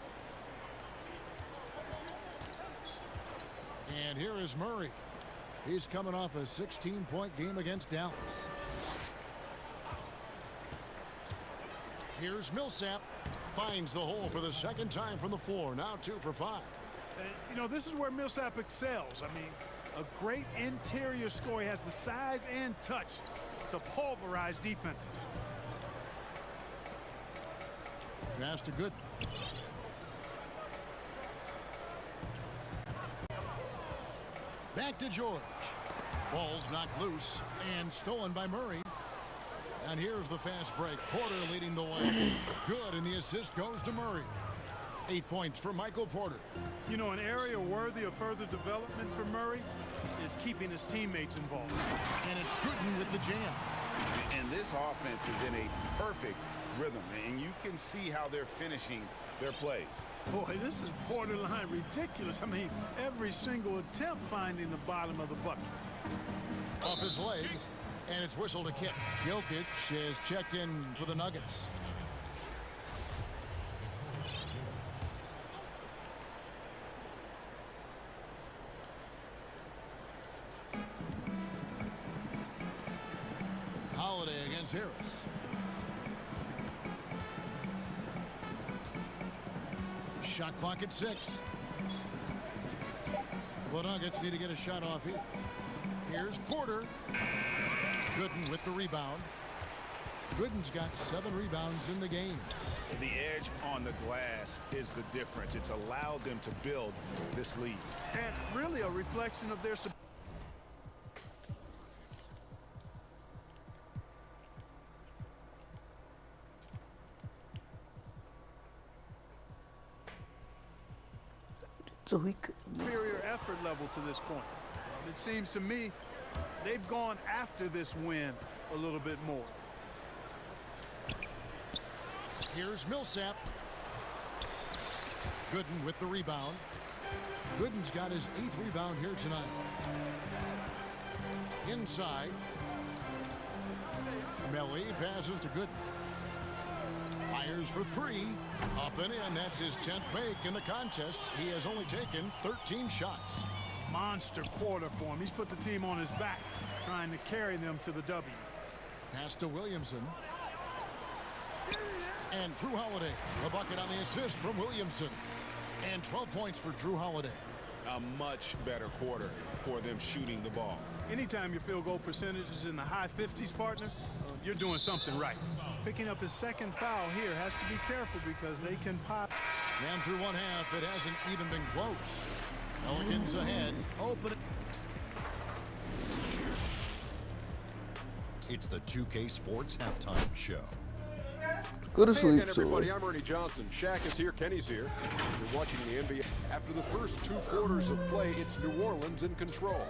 And here is Murray. He's coming off a 16-point game against Dallas. Here's Millsap. Finds the hole for the second time from the floor. Now 2 for 5. You know, this is where Millsap excels. I mean, a great interior scorer. He has the size and touch to pulverize defenses. Pass to Gooden. Back to George. Ball's knocked loose and stolen by Murray. And here's the fast break. Porter leading the way. Good, and the assist goes to Murray. 8 points for Michael Porter. You know, an area worthy of further development for Murray is keeping his teammates involved. And it's Gooden with the jam. And this offense is in a perfect rhythm, and you can see how they're finishing their plays. Boy, this is borderline ridiculous. I mean, every single attempt finding the bottom of the bucket. Off his leg, and it's whistled a kick. Jokic is checked in for the Nuggets. Holiday against Harris. Shot clock at 6. The Nuggets need to get a shot off here. Here's Porter. Gooden with the rebound. Gooden's got 7 rebounds in the game. The edge on the glass is the difference. It's allowed them to build this lead. And really a reflection of their support. So we could. Superior effort level to this point. It seems to me they've gone after this win a little bit more. Here's Millsap. Gooden with the rebound. Gooden's got his 8th rebound here tonight. Inside. Melly passes to Gooden. Fires for three. Up and in. That's his 10th make in the contest. He has only taken 13 shots. Monster quarter for him. He's put the team on his back, trying to carry them to the W. Pass to Williamson. And Drew Holiday. The bucket on the assist from Williamson. And 12 points for Drew Holiday. A much better quarter for them shooting the ball. Anytime your field goal percentage is in the high 50s, partner, you're doing something right. Picking up his second foul here, has to be careful because they can pop. And through one half, it hasn't even been close. Pelicans ahead. Open it. It's the 2K Sports Halftime Show. Go to Hey sleep, again, everybody. I'm Ernie Johnson. Shaq is here. Kenny's here. You're watching the NBA. After the first 2 quarters of play, it's New Orleans in control.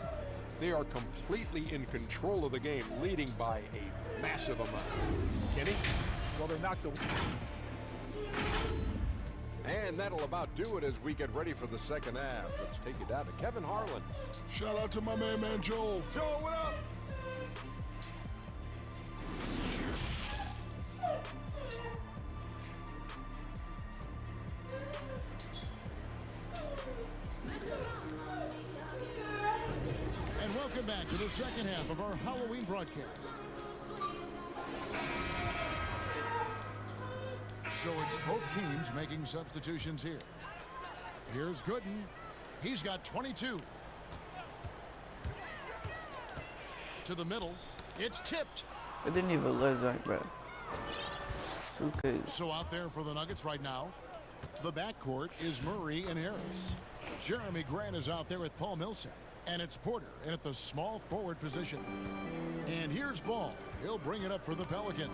They are completely in control of the game, leading by a massive amount. Kenny? Well, they knocked the... And that'll about do it as we get ready for the second half. Let's take it down to Kevin Harlan. Shout out to my man Joel. Joel, what up? And welcome back to the second half of our Halloween broadcast. So it's both teams making substitutions here. Here's Gooden. He's got 22. To the middle. It's tipped. I didn't even let Zach back. Okay. So out there for the Nuggets right now, the backcourt is Murray and Harris. Jeremy Grant is out there with Paul Millsap. And it's Porter in at the small forward position. And here's Ball. He'll bring it up for the Pelicans.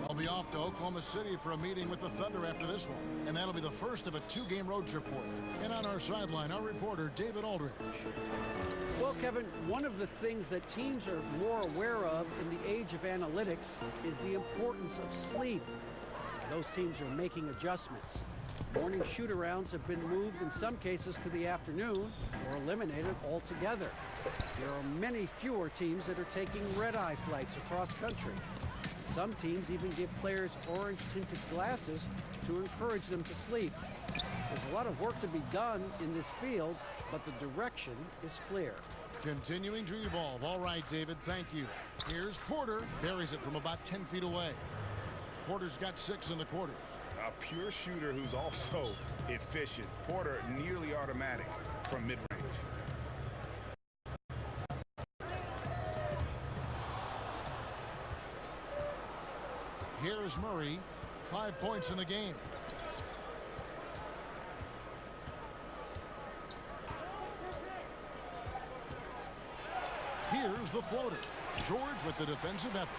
They'll be off to Oklahoma City for a meeting with the Thunder after this one. And that'll be the first of a 2-game road trip for them. And on our sideline, our reporter, David Aldridge. Well, Kevin, one of the things that teams are more aware of in the age of analytics is the importance of sleep. Those teams are making adjustments. Morning shoot-arounds have been moved in some cases to the afternoon or eliminated altogether. There are many fewer teams that are taking red-eye flights across country. Some teams even give players orange-tinted glasses to encourage them to sleep. There's a lot of work to be done in this field, but the direction is clear. Continuing to evolve. All right, David, thank you. Here's Porter. Buries it from about 10 feet away. Porter's got 6 in the quarter. A pure shooter who's also efficient. Porter nearly automatic from mid-range. Here's Murray. 5 points in the game. Here's the floater. George with the defensive effort.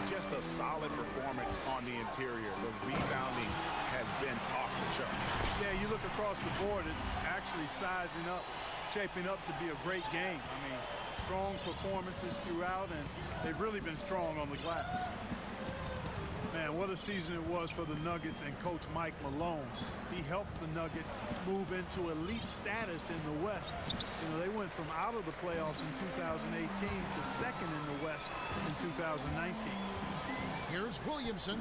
Just a solid performance on the interior. The rebounding has been off the chart. Yeah, you look across the board, it's actually sizing up, shaping up to be a great game. I mean, strong performances throughout, and they've really been strong on the glass. Man, what a season it was for the Nuggets and Coach Mike Malone. He helped the Nuggets move into elite status in the West. You know, they went from out of the playoffs in 2018 to second in the West in 2019. Here's Williamson.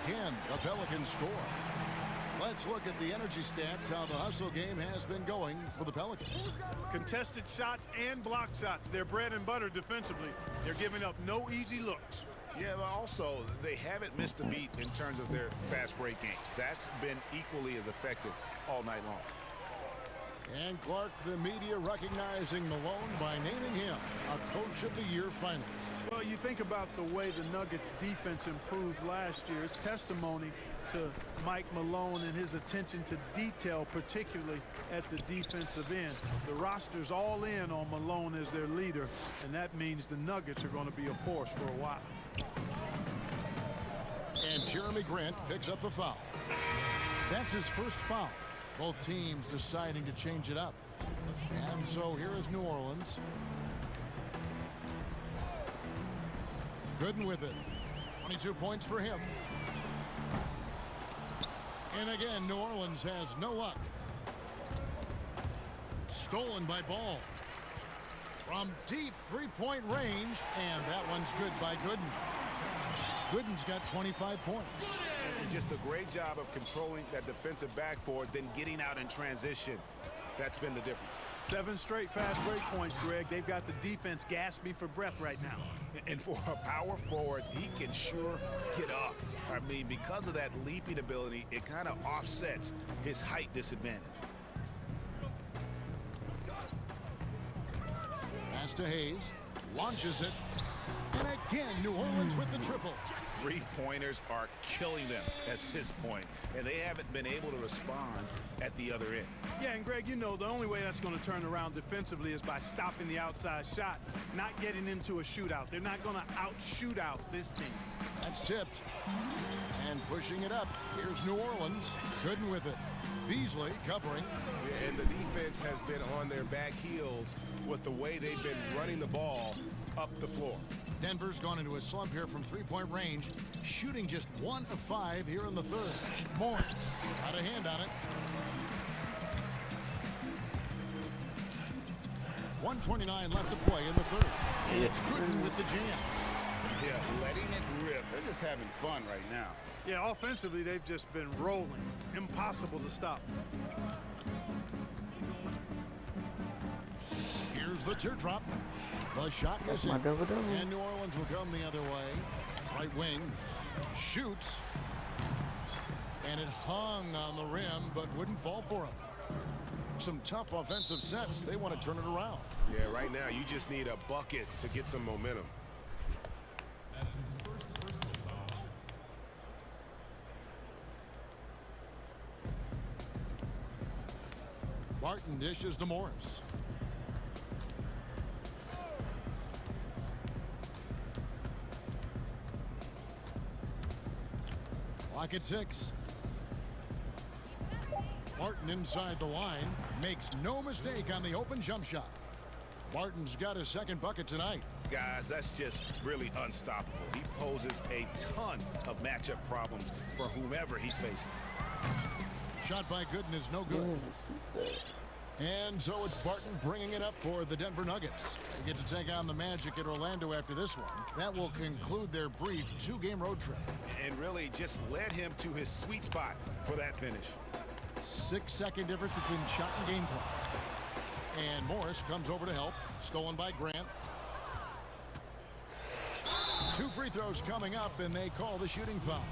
Again, the Pelicans score. Let's look at the energy stats, how the hustle game has been going for the Pelicans. Contested shots and block shots. They're bread and butter defensively. They're giving up no easy looks. Yeah, but also they haven't missed a beat in terms of their fast break game. That's been equally as effective all night long. And Clark, the media recognizing Malone by naming him a Coach of the Year finalist. Well, you think about the way the Nuggets defense improved last year. It's testimony to Mike Malone and his attention to detail, particularly at the defensive end. The roster's all in on Malone as their leader, and that means the Nuggets are going to be a force for a while. And Jeremy Grant picks up the foul. That's his first foul. Both teams deciding to change it up. And so here is New Orleans. Gooden with it. 22 points for him. And again, New Orleans has no luck. Stolen by Ball. From deep three-point range, and that one's good by Gooden. Gooden's got 25 points. And just a great job of controlling that defensive backboard, then getting out in transition. That's been the difference. 7 straight fast break points, Greg. They've got the defense gasping for breath right now. And for a power forward, he can sure get up. I mean, because of that leaping ability, it kind of offsets his height disadvantage. Pass to Hayes. Launches it. And again, New Orleans with the triple. 3-pointers are killing them at this point, and they haven't been able to respond at the other end. Yeah, and Greg, you know, the only way that's going to turn around defensively is by stopping the outside shot, not getting into a shootout. They're not going to out-shoot out this team. That's tipped. And pushing it up. Here's New Orleans. Gooden with it. Beasley covering. Yeah, and the defense has been on their back heels with the way they've been running the ball up the floor. Denver's gone into a slump here from three-point range, shooting just 1 of 5 here in the third. Morris got a hand on it. 1:29 left to play in the third. It's Gooden with the jam. Yeah, letting it rip. They're just having fun right now. Yeah, offensively, they've just been rolling. Impossible to stop. Here's the teardrop. The shot That's missing. my double-double. And New Orleans will come the other way. Right wing. Shoots. And it hung on the rim, but wouldn't fall for him. Some tough offensive sets. They want to turn it around. Yeah, right now you just need a bucket to get some momentum. That's his first personal foul. Martin dishes to Morris. Clock at 6. Martin inside the line. Makes no mistake on the open jump shot. Martin's got his second bucket tonight. Guys, that's just really unstoppable. He poses a ton of matchup problems for whomever he's facing. Shot by Gooden is no good. And so it's Barton bringing it up for the Denver Nuggets. They get to take on the Magic at Orlando after this one. That will conclude their brief 2-game road trip. And really just led him to his sweet spot for that finish. 6-second difference between shot and game clock. And Morris comes over to help. Stolen by Grant. 2 free throws coming up, and they call the shooting foul.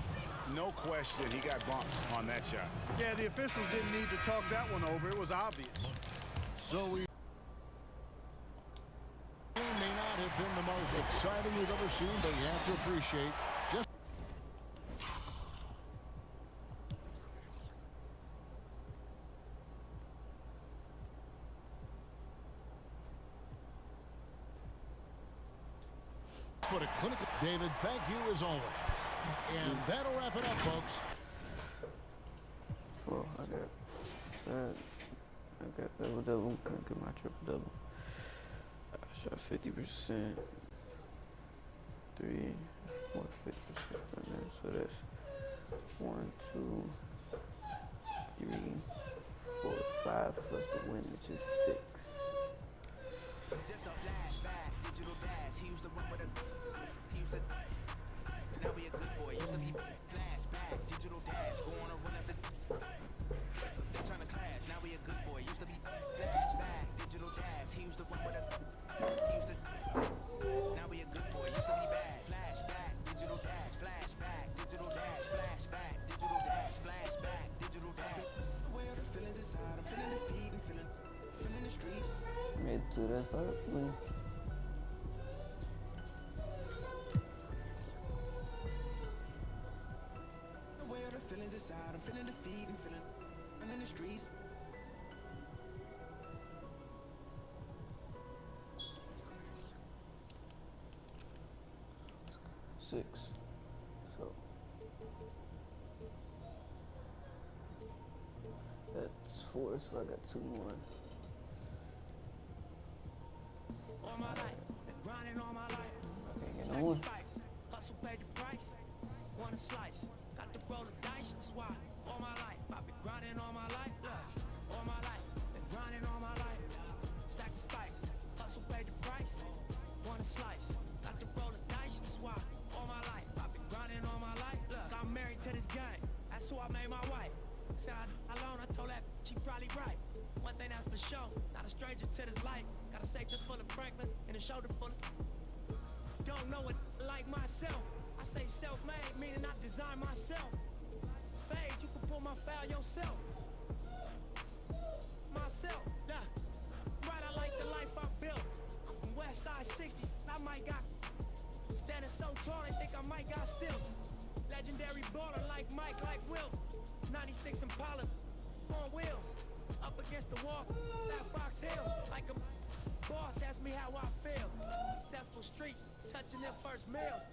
No question he got bumped on that shot. Yeah, the officials didn't need to talk that one over. It was obvious. So we may not have been the most exciting we've ever seen, but you have to appreciate just what a clinical. David, thank you as always. And that'll wrap it up, folks. Oh, I got double-double. Couldn't get my triple-double. I shot 50%. 3, 4, 50%. So that's 1, 2, 3, 4, 5 plus the win, which is 6. It's just a flashback, digital dash. He used to run with a. He used to. Now be a good boy. Used to be flashback, digital dash. Go on a run after. They're trying to clash. Now be a good boy. Used to be flashback, digital dash. He used to run with a. He used to. Now be a good boy. Used to be bad. Flashback, digital dash. Flashback, digital dash. Flashback, digital dash. Flashback, digital dash. Where the feelings inside? I'm feeling the feet and feeling the streets. Made 2, that's all. Where the feelings inside? I'm feeling the feet and feeling in the streets. Six. So that's 4, so I got 2 more. All my life, been grinding all my life. Okay, get no one. Hustle, pay the price. Want a slice? Got to roll the dice. That's why all my life I've been grinding all my life. Look, all my life been grinding all my life. Sacrifice, hustle, pay the price. Want a slice? Got to roll the dice. That's why all my life I've been grinding Said I alone, I told that she probably right. One thing that's for sure, not a stranger to this life. Got a safe that's full of Franklins and a shoulder full of. Don't know it like myself. I say self-made, meaning I design myself. Fade, you can pull my foul yourself. Myself, yeah. Right, I like the life I built. West Side 60, I might got. Standing so tall, I think I might got stilts. Legendary baller like Mike, like Wilt. 96 Impala on wheels. Up against the wall, that Fox Hill. Like a boss, ask me how I feel. Successful street, touching their first meals.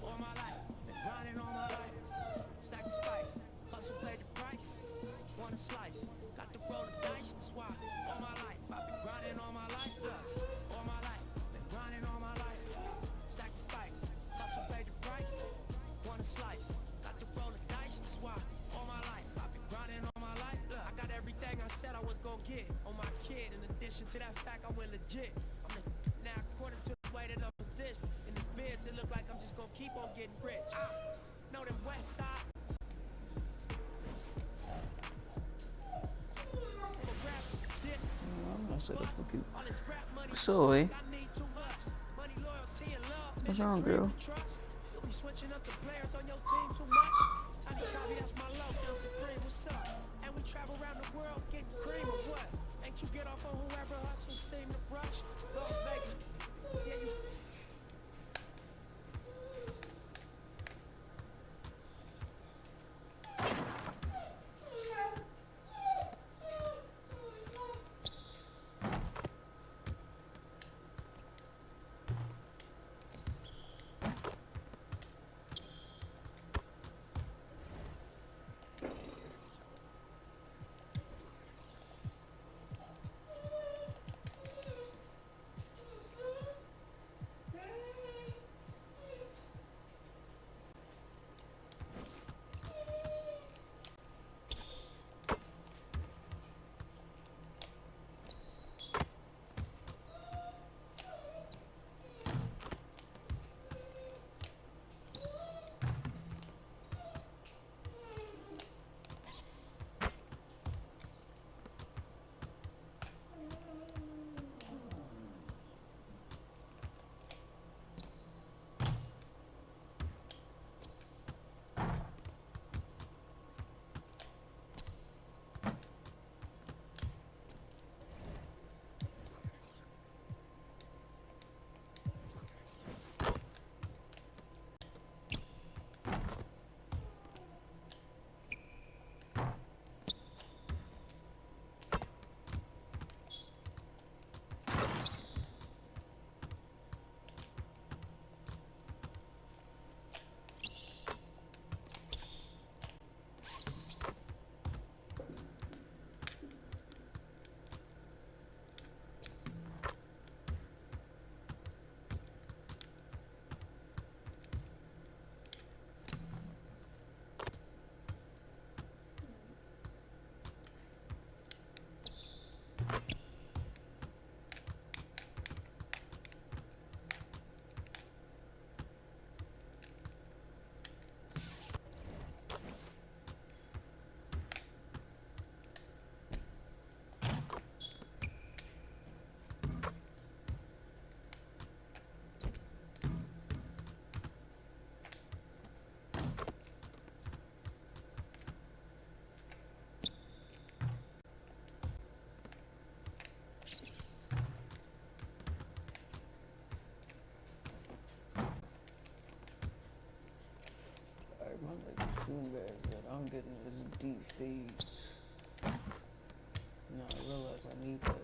All my life, been grinding all my life. Sacrifice, hustle paid the price. Want a slice, got to roll the dice. That's why all my life, I've been grinding all my life. Look, all my life, been grinding all my life. Sacrifice, hustle paid the price. Want a slice, got to roll the dice. That's why all my life, I've been grinding all my life. Look, I got everything I said I was gonna get on my kid. In addition to that fact, I went legit. I'm the now according to the way that I'm positioned. In this biz, it look like I'm just gonna keep on getting rich. Know them West Side. Soy. What's wrong, girl? You'll be switching up the players on your team too much. Tiny Cobby, that's my love, young Supreme, what's up? And we travel around the world getting cream or what? Ain't you get off on whoever hustles seem to brush? Las Vegas, yeah, you. My leg is too bad that I'm getting this deep fade. Now I realize I need that.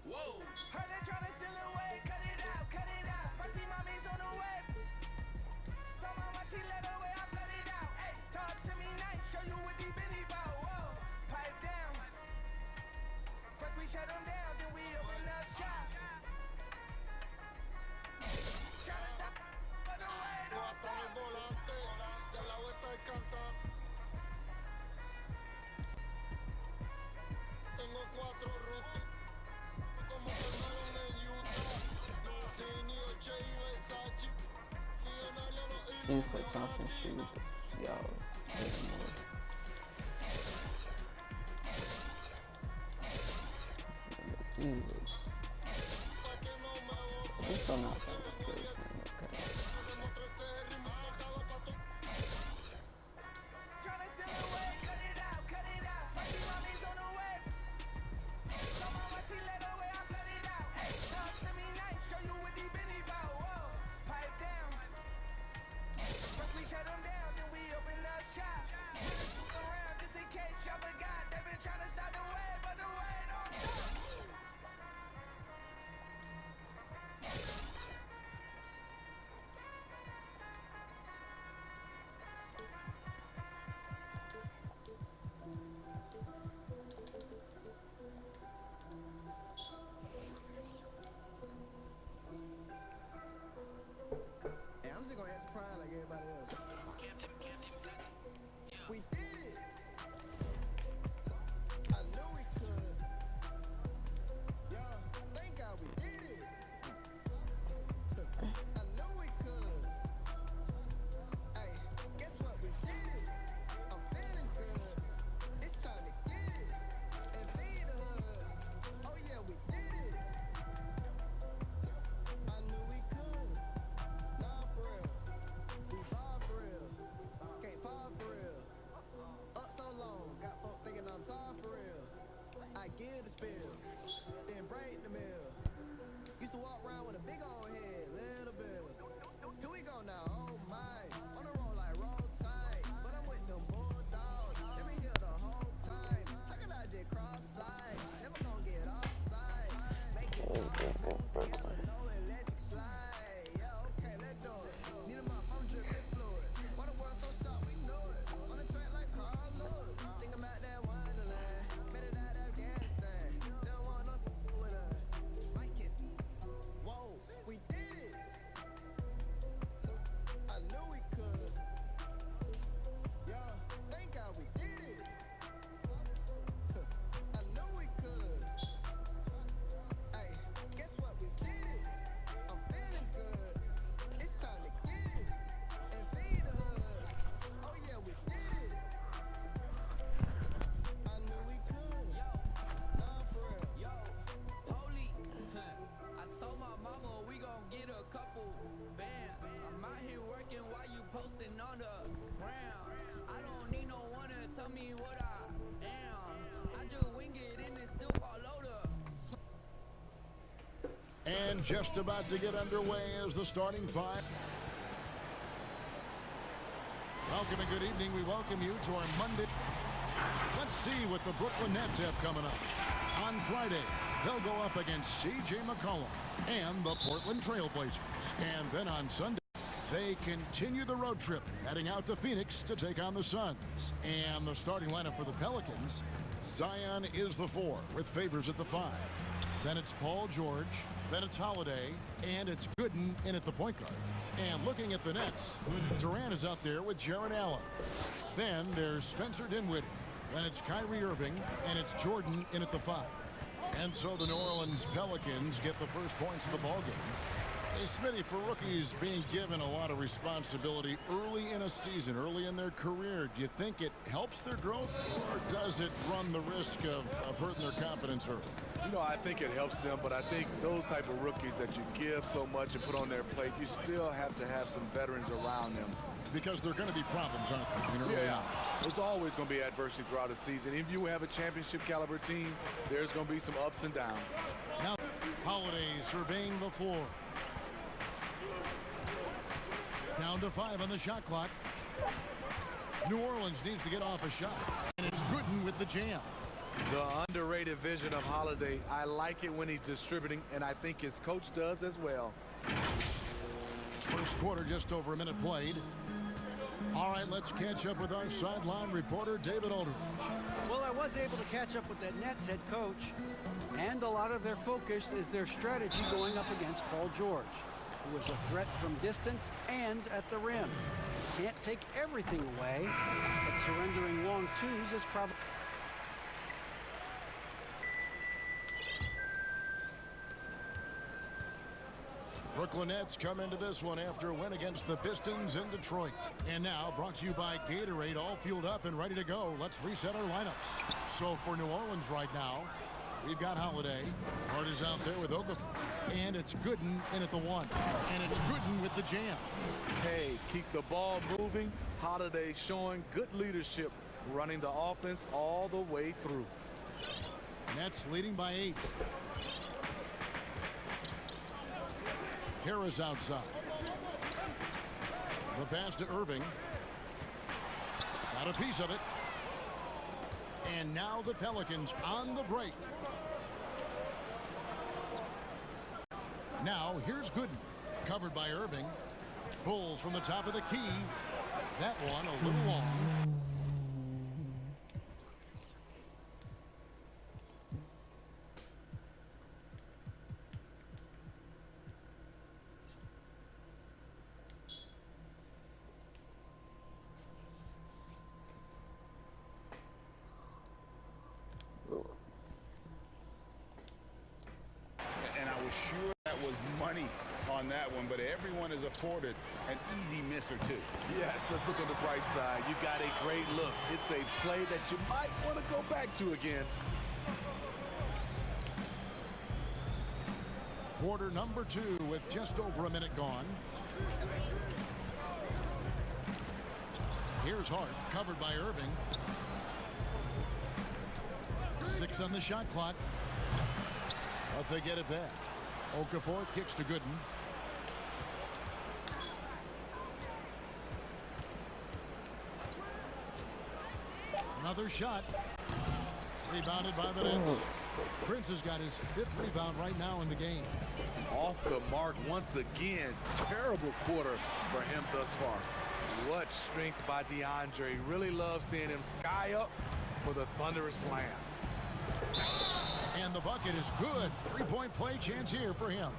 Whoa. Heard they tryna steal away, cut it out, cut it out. Spicy mommy's on the way. Tell my wife she let away, I flood it out. Hey, talk to me nice, show you what deep in the bout. Whoa, pipe down. First we shut them down, then we open up shop. Tryna stop, but the way don't stop. volante, y al lado está el cantante. Tengo 4 rutas, como Carmelo en Utah. Tini, Oche y Versace. Millonario los He's like Thompson shoes. Yo. He's still not that good. Okay. Tryna steal away, cut it out, cut it out. Spicy mommy's on the way. Tell my wife she let away, I flood it out. Hey, talk to me nice, show you what deep in the bout. Whoa, pipe down. First we shut them down, then we open up shop. Really scoop around just in case y'all forgot. They been tryna stop the way, but the way don't stop. Hey, I'm just gonna act surprised like everybody else. We did it. I knew we could. Yeah, thank God we did it. I knew we could. Hey, guess what? We did it. I'm feeling good. It's time to get it and feed the hood. Oh yeah, we did it. I knew we could. Nah, for real. We ball for real. Can't fall for real. Up so long, got folk thinking I'm tall for real. I give the spill, then break the mill. Used to walk around with a big old head, little bill. Here we go now, oh my. On the road like roll tight, but I'm with them bulldogs. They been here the whole time. How can I just cross side? Never gonna get offside. Make it pop, smooth together, no electric slide. Yeah, okay, let's do it. Need a mop, I'm dripping fluid. Why the world so sharp, we know it. On the track like Carl Lewis. Think I'm at that Wonderland. Made it out Afghanistan. They don't want no with us. Like it. Whoa, we did it. I knew we could. Yeah, thank God we did it. I knew we could. Hey, guess what? We did it. I'm feeling good. It's time to get it and feed the hood. Oh yeah, we did it. I knew we could. Nah, for real. Yo, holy, I told my mama we gon' get a couple bands. I'm out here working while you posting on the ground. I don't need no one to tell me what I am. I just wing it and it still follow the. And just about to get underway as the starting five. Welcome and good evening. We welcome you to our Monday. Let's see what the Brooklyn Nets have coming up. On Friday, they'll go up against C.J. McCollum and the Portland Trailblazers. And then on Sunday, they continue the road trip, heading out to Phoenix to take on the Suns. And the starting lineup for the Pelicans, Zion is the 4 with Favors at the 5. Then it's Paul George, then it's Holiday, and it's Gooden in at the point guard. And looking at the Nets, Durant is out there with Jared Allen. Then there's Spencer Dinwiddie. Then it's Kyrie Irving, and it's Jordan in at the 5. And so the New Orleans Pelicans get the first points of the ballgame. Hey, Smitty, for rookies being given a lot of responsibility early in a season, early in their career, do you think it helps their growth, or does it run the risk of hurting their confidence early? You know, I think it helps them, but I think those type of rookies that you give so much and put on their plate, you still have to have some veterans around them. Because there are going to be problems, aren't there? Yeah, there's always going to be adversity throughout the season. If you have a championship caliber team, there's going to be some ups and downs. Now, Holiday surveying the floor. Down to 5 on the shot clock. New Orleans needs to get off a shot. And it's Gooden with the jam. The underrated vision of Holiday. I like it when he's distributing, and I think his coach does as well. First quarter, just over a minute played. All right, let's catch up with our sideline reporter, David Aldridge. Well, I was able to catch up with that Nets head coach, and a lot of their focus is their strategy going up against Paul George, who is a threat from distance and at the rim. Can't take everything away, but surrendering long twos is probably... Brooklyn Nets come into this one after a win against the Pistons in Detroit. And now, brought to you by Gatorade, all fueled up and ready to go. Let's reset our lineups. So for New Orleans right now, we've got Holiday. Hart is out there with Okafor. And it's Gooden in at the 1. And it's Gooden with the jam. Hey, keep the ball moving. Holiday showing good leadership, running the offense all the way through. Nets leading by 8. Harris outside. The pass to Irving. Got a piece of it. And now the Pelicans on the break. Now here's Gooden. Covered by Irving. Pulls from the top of the key. That one a little long. And I was sure that was money on that one, but everyone is afforded an easy miss or two. Yes, let's look on the bright side. You got a great look. It's a play that you might want to go back to again. Quarter number 2 with just over a minute gone. Here's Hart, covered by Irving. 6 on the shot clock. But they get it back. Okafor kicks to Gooden. Another shot. Rebounded by the Nets. Prince has got his 5th rebound right now in the game. Off the mark once again. Terrible quarter for him thus far. What strength by DeAndre. Really love seeing him sky up for the thunderous slam. And the bucket is good. 3-point play chance here for him.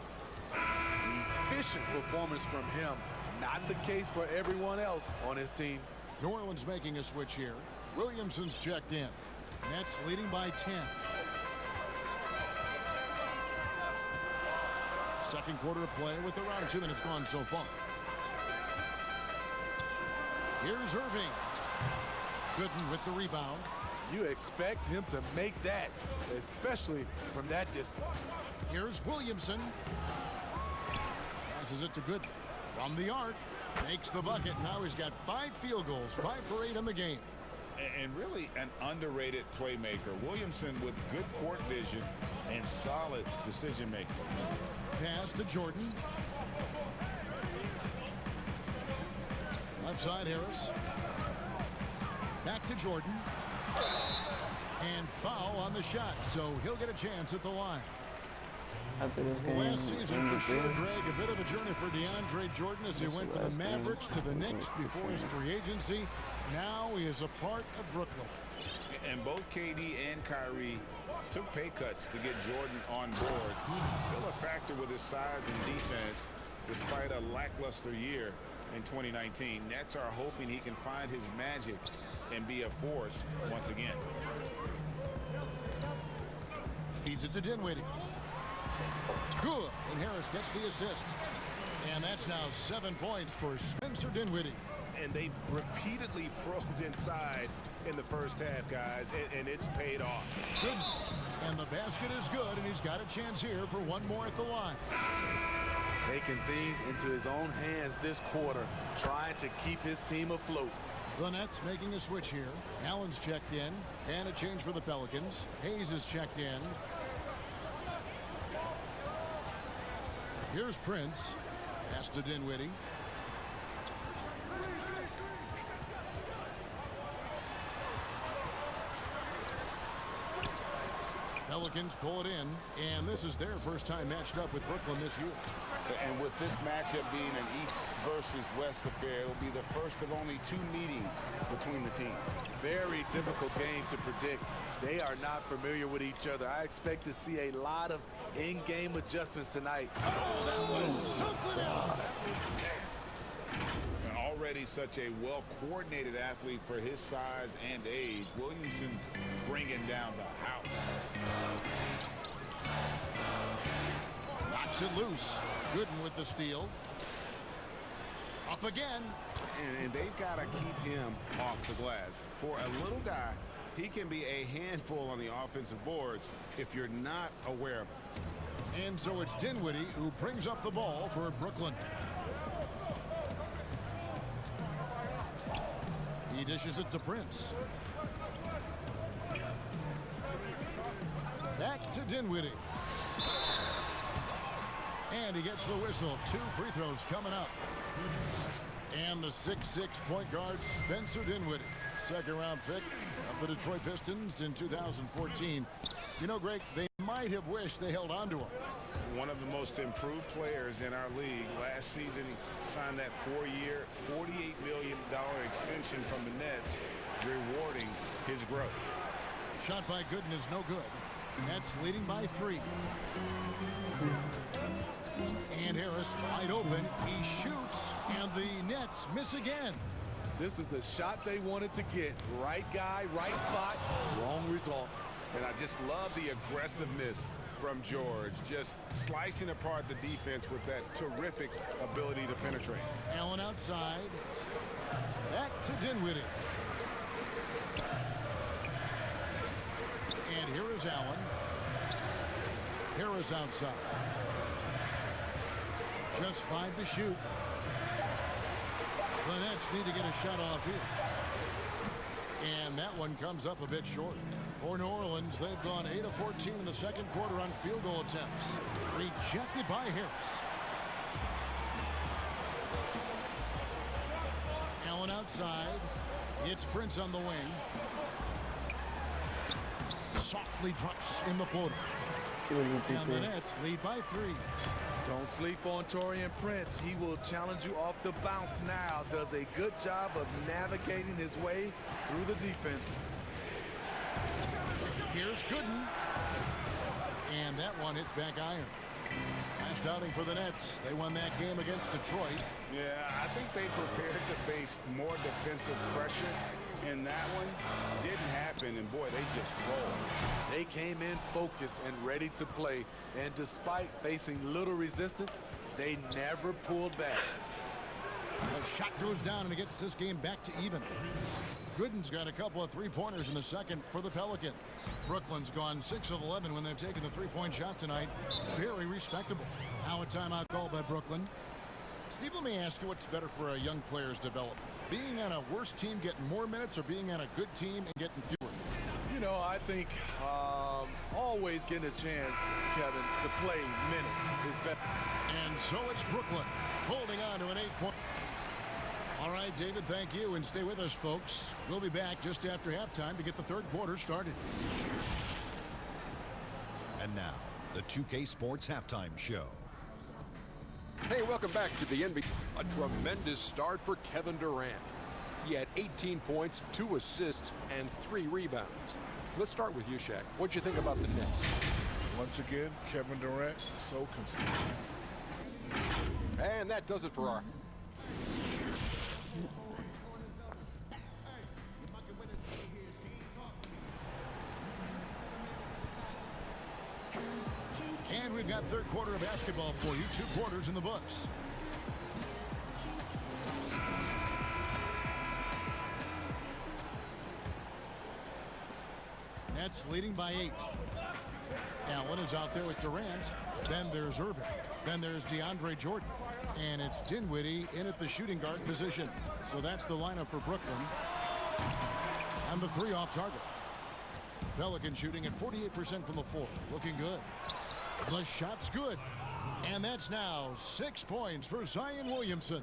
Efficient performance from him. Not the case for everyone else on his team. New Orleans making a switch here. Williamson's checked in. Nets leading by 10. Second quarter of play with around 2 minutes gone so far. Here's Irving. Gooden with the rebound. You expect him to make that, especially from that distance. Here's Williamson. Passes it to Gooden. From the arc. Makes the bucket. Now he's got 5 field goals. 5 for 8 in the game. And really an underrated playmaker. Williamson with good court vision and solid decision making. Pass to Jordan. Left side Harris. Back to Jordan. And foul on the shot, so he'll get a chance at the line. Last season for sure, Greg, a bit of a journey for DeAndre Jordan as he went from the Mavericks to the Knicks before his free agency. Now he is a part of Brooklyn. And both KD and Kyrie took pay cuts to get Jordan on board. Still a factor with his size and defense despite a lackluster year in 2019. Nets are hoping he can find his magic and be a force once again. Feeds it to Dinwiddie. Good. And Harris gets the assist. And that's now 7 points for Spencer Dinwiddie. And they've repeatedly probed inside in the first half, guys, and it's paid off. Good. And the basket is good, and he's got a chance here for one more at the line. Taking things into his own hands this quarter, trying to keep his team afloat. The Nets making a switch here. Allen's checked in, and a change for the Pelicans. Hayes is checked in. Here's Prince. Pass to Dinwiddie. Pelicans pull it in, and this is their first time matched up with Brooklyn this year. And with this matchup being an East versus West affair, it will be the first of only 2 meetings between the teams. Very difficult game to predict. They are not familiar with each other. I expect to see a lot of in-game adjustments tonight. Oh, that was something else. And already such a well-coordinated athlete for his size and age, Williamson bringing down the house. Knocks it loose. Gooden with the steal. Up again. And they've got to keep him off the glass. For a little guy, he can be a handful on the offensive boards if you're not aware of it. And so it's Dinwiddie who brings up the ball for Brooklyn. He dishes it to Prince. Back to Dinwiddie. And he gets the whistle. 2 free throws coming up. And the 6'6" point guard, Spencer Dinwiddie. Second-round pick of the Detroit Pistons in 2014. You know, Greg, they might have wished they held on to him. One of the most improved players in our league. Last season, he signed that 4-year, $48 million extension from the Nets, rewarding his growth. Shot by Gooden is no good. Nets leading by 3. And Harris wide open. He shoots, and the Nets miss again. This is the shot they wanted to get. Right guy, right spot, wrong result. And I just love the aggressiveness from George, just slicing apart the defense with that terrific ability to penetrate. Allen outside. Back to Dinwiddie. And here is Allen. Harris outside. Just 5 to shoot. The Nets need to get a shot off here. And that one comes up a bit short. For New Orleans, they've gone 8 of 14 in the second quarter on field goal attempts. Rejected by Harris. Allen outside. It's Prince on the wing. Softly drops in the floater. And the Nets lead by 3. Don't sleep on Taurean Prince. He will challenge you off the bounce now. Does a good job of navigating his way through the defense. Here's Gooden. And that one hits back iron. Last outing for the Nets. They won that game against Detroit. Yeah, I think they prepared to face more defensive pressure. And that one didn't happen, and boy, they just rolled. They came in focused and ready to play, and despite facing little resistance, they never pulled back. The shot goes down, and it gets this game back to even. Gooden's got a couple of three-pointers in the second for the Pelicans. Brooklyn's gone 6 of 11 when they've taken the three-point shot tonight. Very respectable. Now a timeout called by Brooklyn. Steve, let me ask you what's better for a young player's development. Being on a worse team getting more minutes or being on a good team and getting fewer? You know, I think always getting a chance, Kevin, to play minutes is better. And so it's Brooklyn holding on to an 8-point. All right, David, thank you, and stay with us, folks. We'll be back just after halftime to get the third quarter started. And now, the 2K Sports Halftime Show. Hey, welcome back to the NBA. A tremendous start for Kevin Durant. He had 18 points, 2 assists, and 3 rebounds. Let's start with you, Shaq. What'd you think about the Nets? Once again, Kevin Durant, so consistent. And that does it for our... And we've got third quarter of basketball for you. 2 quarters in the books. Nets leading by 8. Allen is out there with Durant. Then there's Irving. Then there's DeAndre Jordan. And it's Dinwiddie in at the shooting guard position. So that's the lineup for Brooklyn. And the 3 off target. Pelican shooting at 48% from the floor. Looking good. The shot's good. And that's now 6 points for Zion Williamson.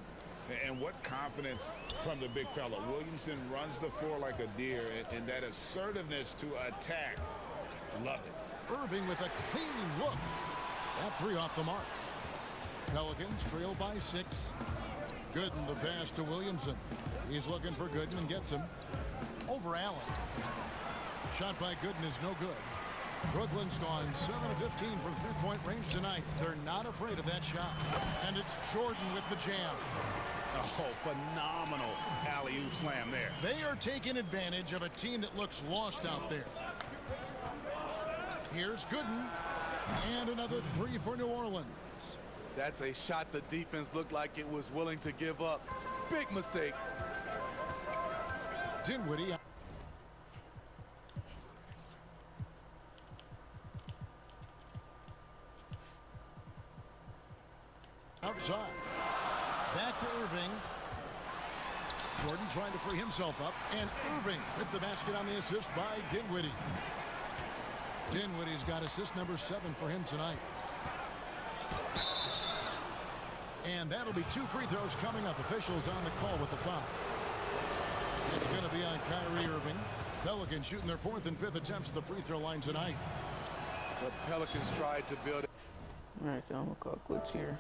And what confidence from the big fella. Williamson runs the floor like a deer, and that assertiveness to attack. Love it. Irving with a clean look. That 3 off the mark. Pelicans trail by 6. Gooden the pass to Williamson. He's looking for Gooden and gets him. Over Allen. Shot by Gooden is no good. Brooklyn's gone 7 of 15 from three-point range tonight. They're not afraid of that shot. And it's Jordan with the jam. Oh, phenomenal alley-oop slam there. They are taking advantage of a team that looks lost out there. Here's Gooden. And another 3 for New Orleans. That's a shot the defense looked like it was willing to give up. Big mistake. Dinwiddie. Outside. Back to Irving. Jordan trying to free himself up. And Irving with the basket on the assist by Dinwiddie. Dinwiddie's got assist number 7 for him tonight. And that'll be 2 free throws coming up. Officials on the call with the foul. It's going to be on Kyrie Irving. Pelicans shooting their 4th and 5th attempts at the free throw line tonight. The Pelicans tried to build. All right, so I'm going to call quits here.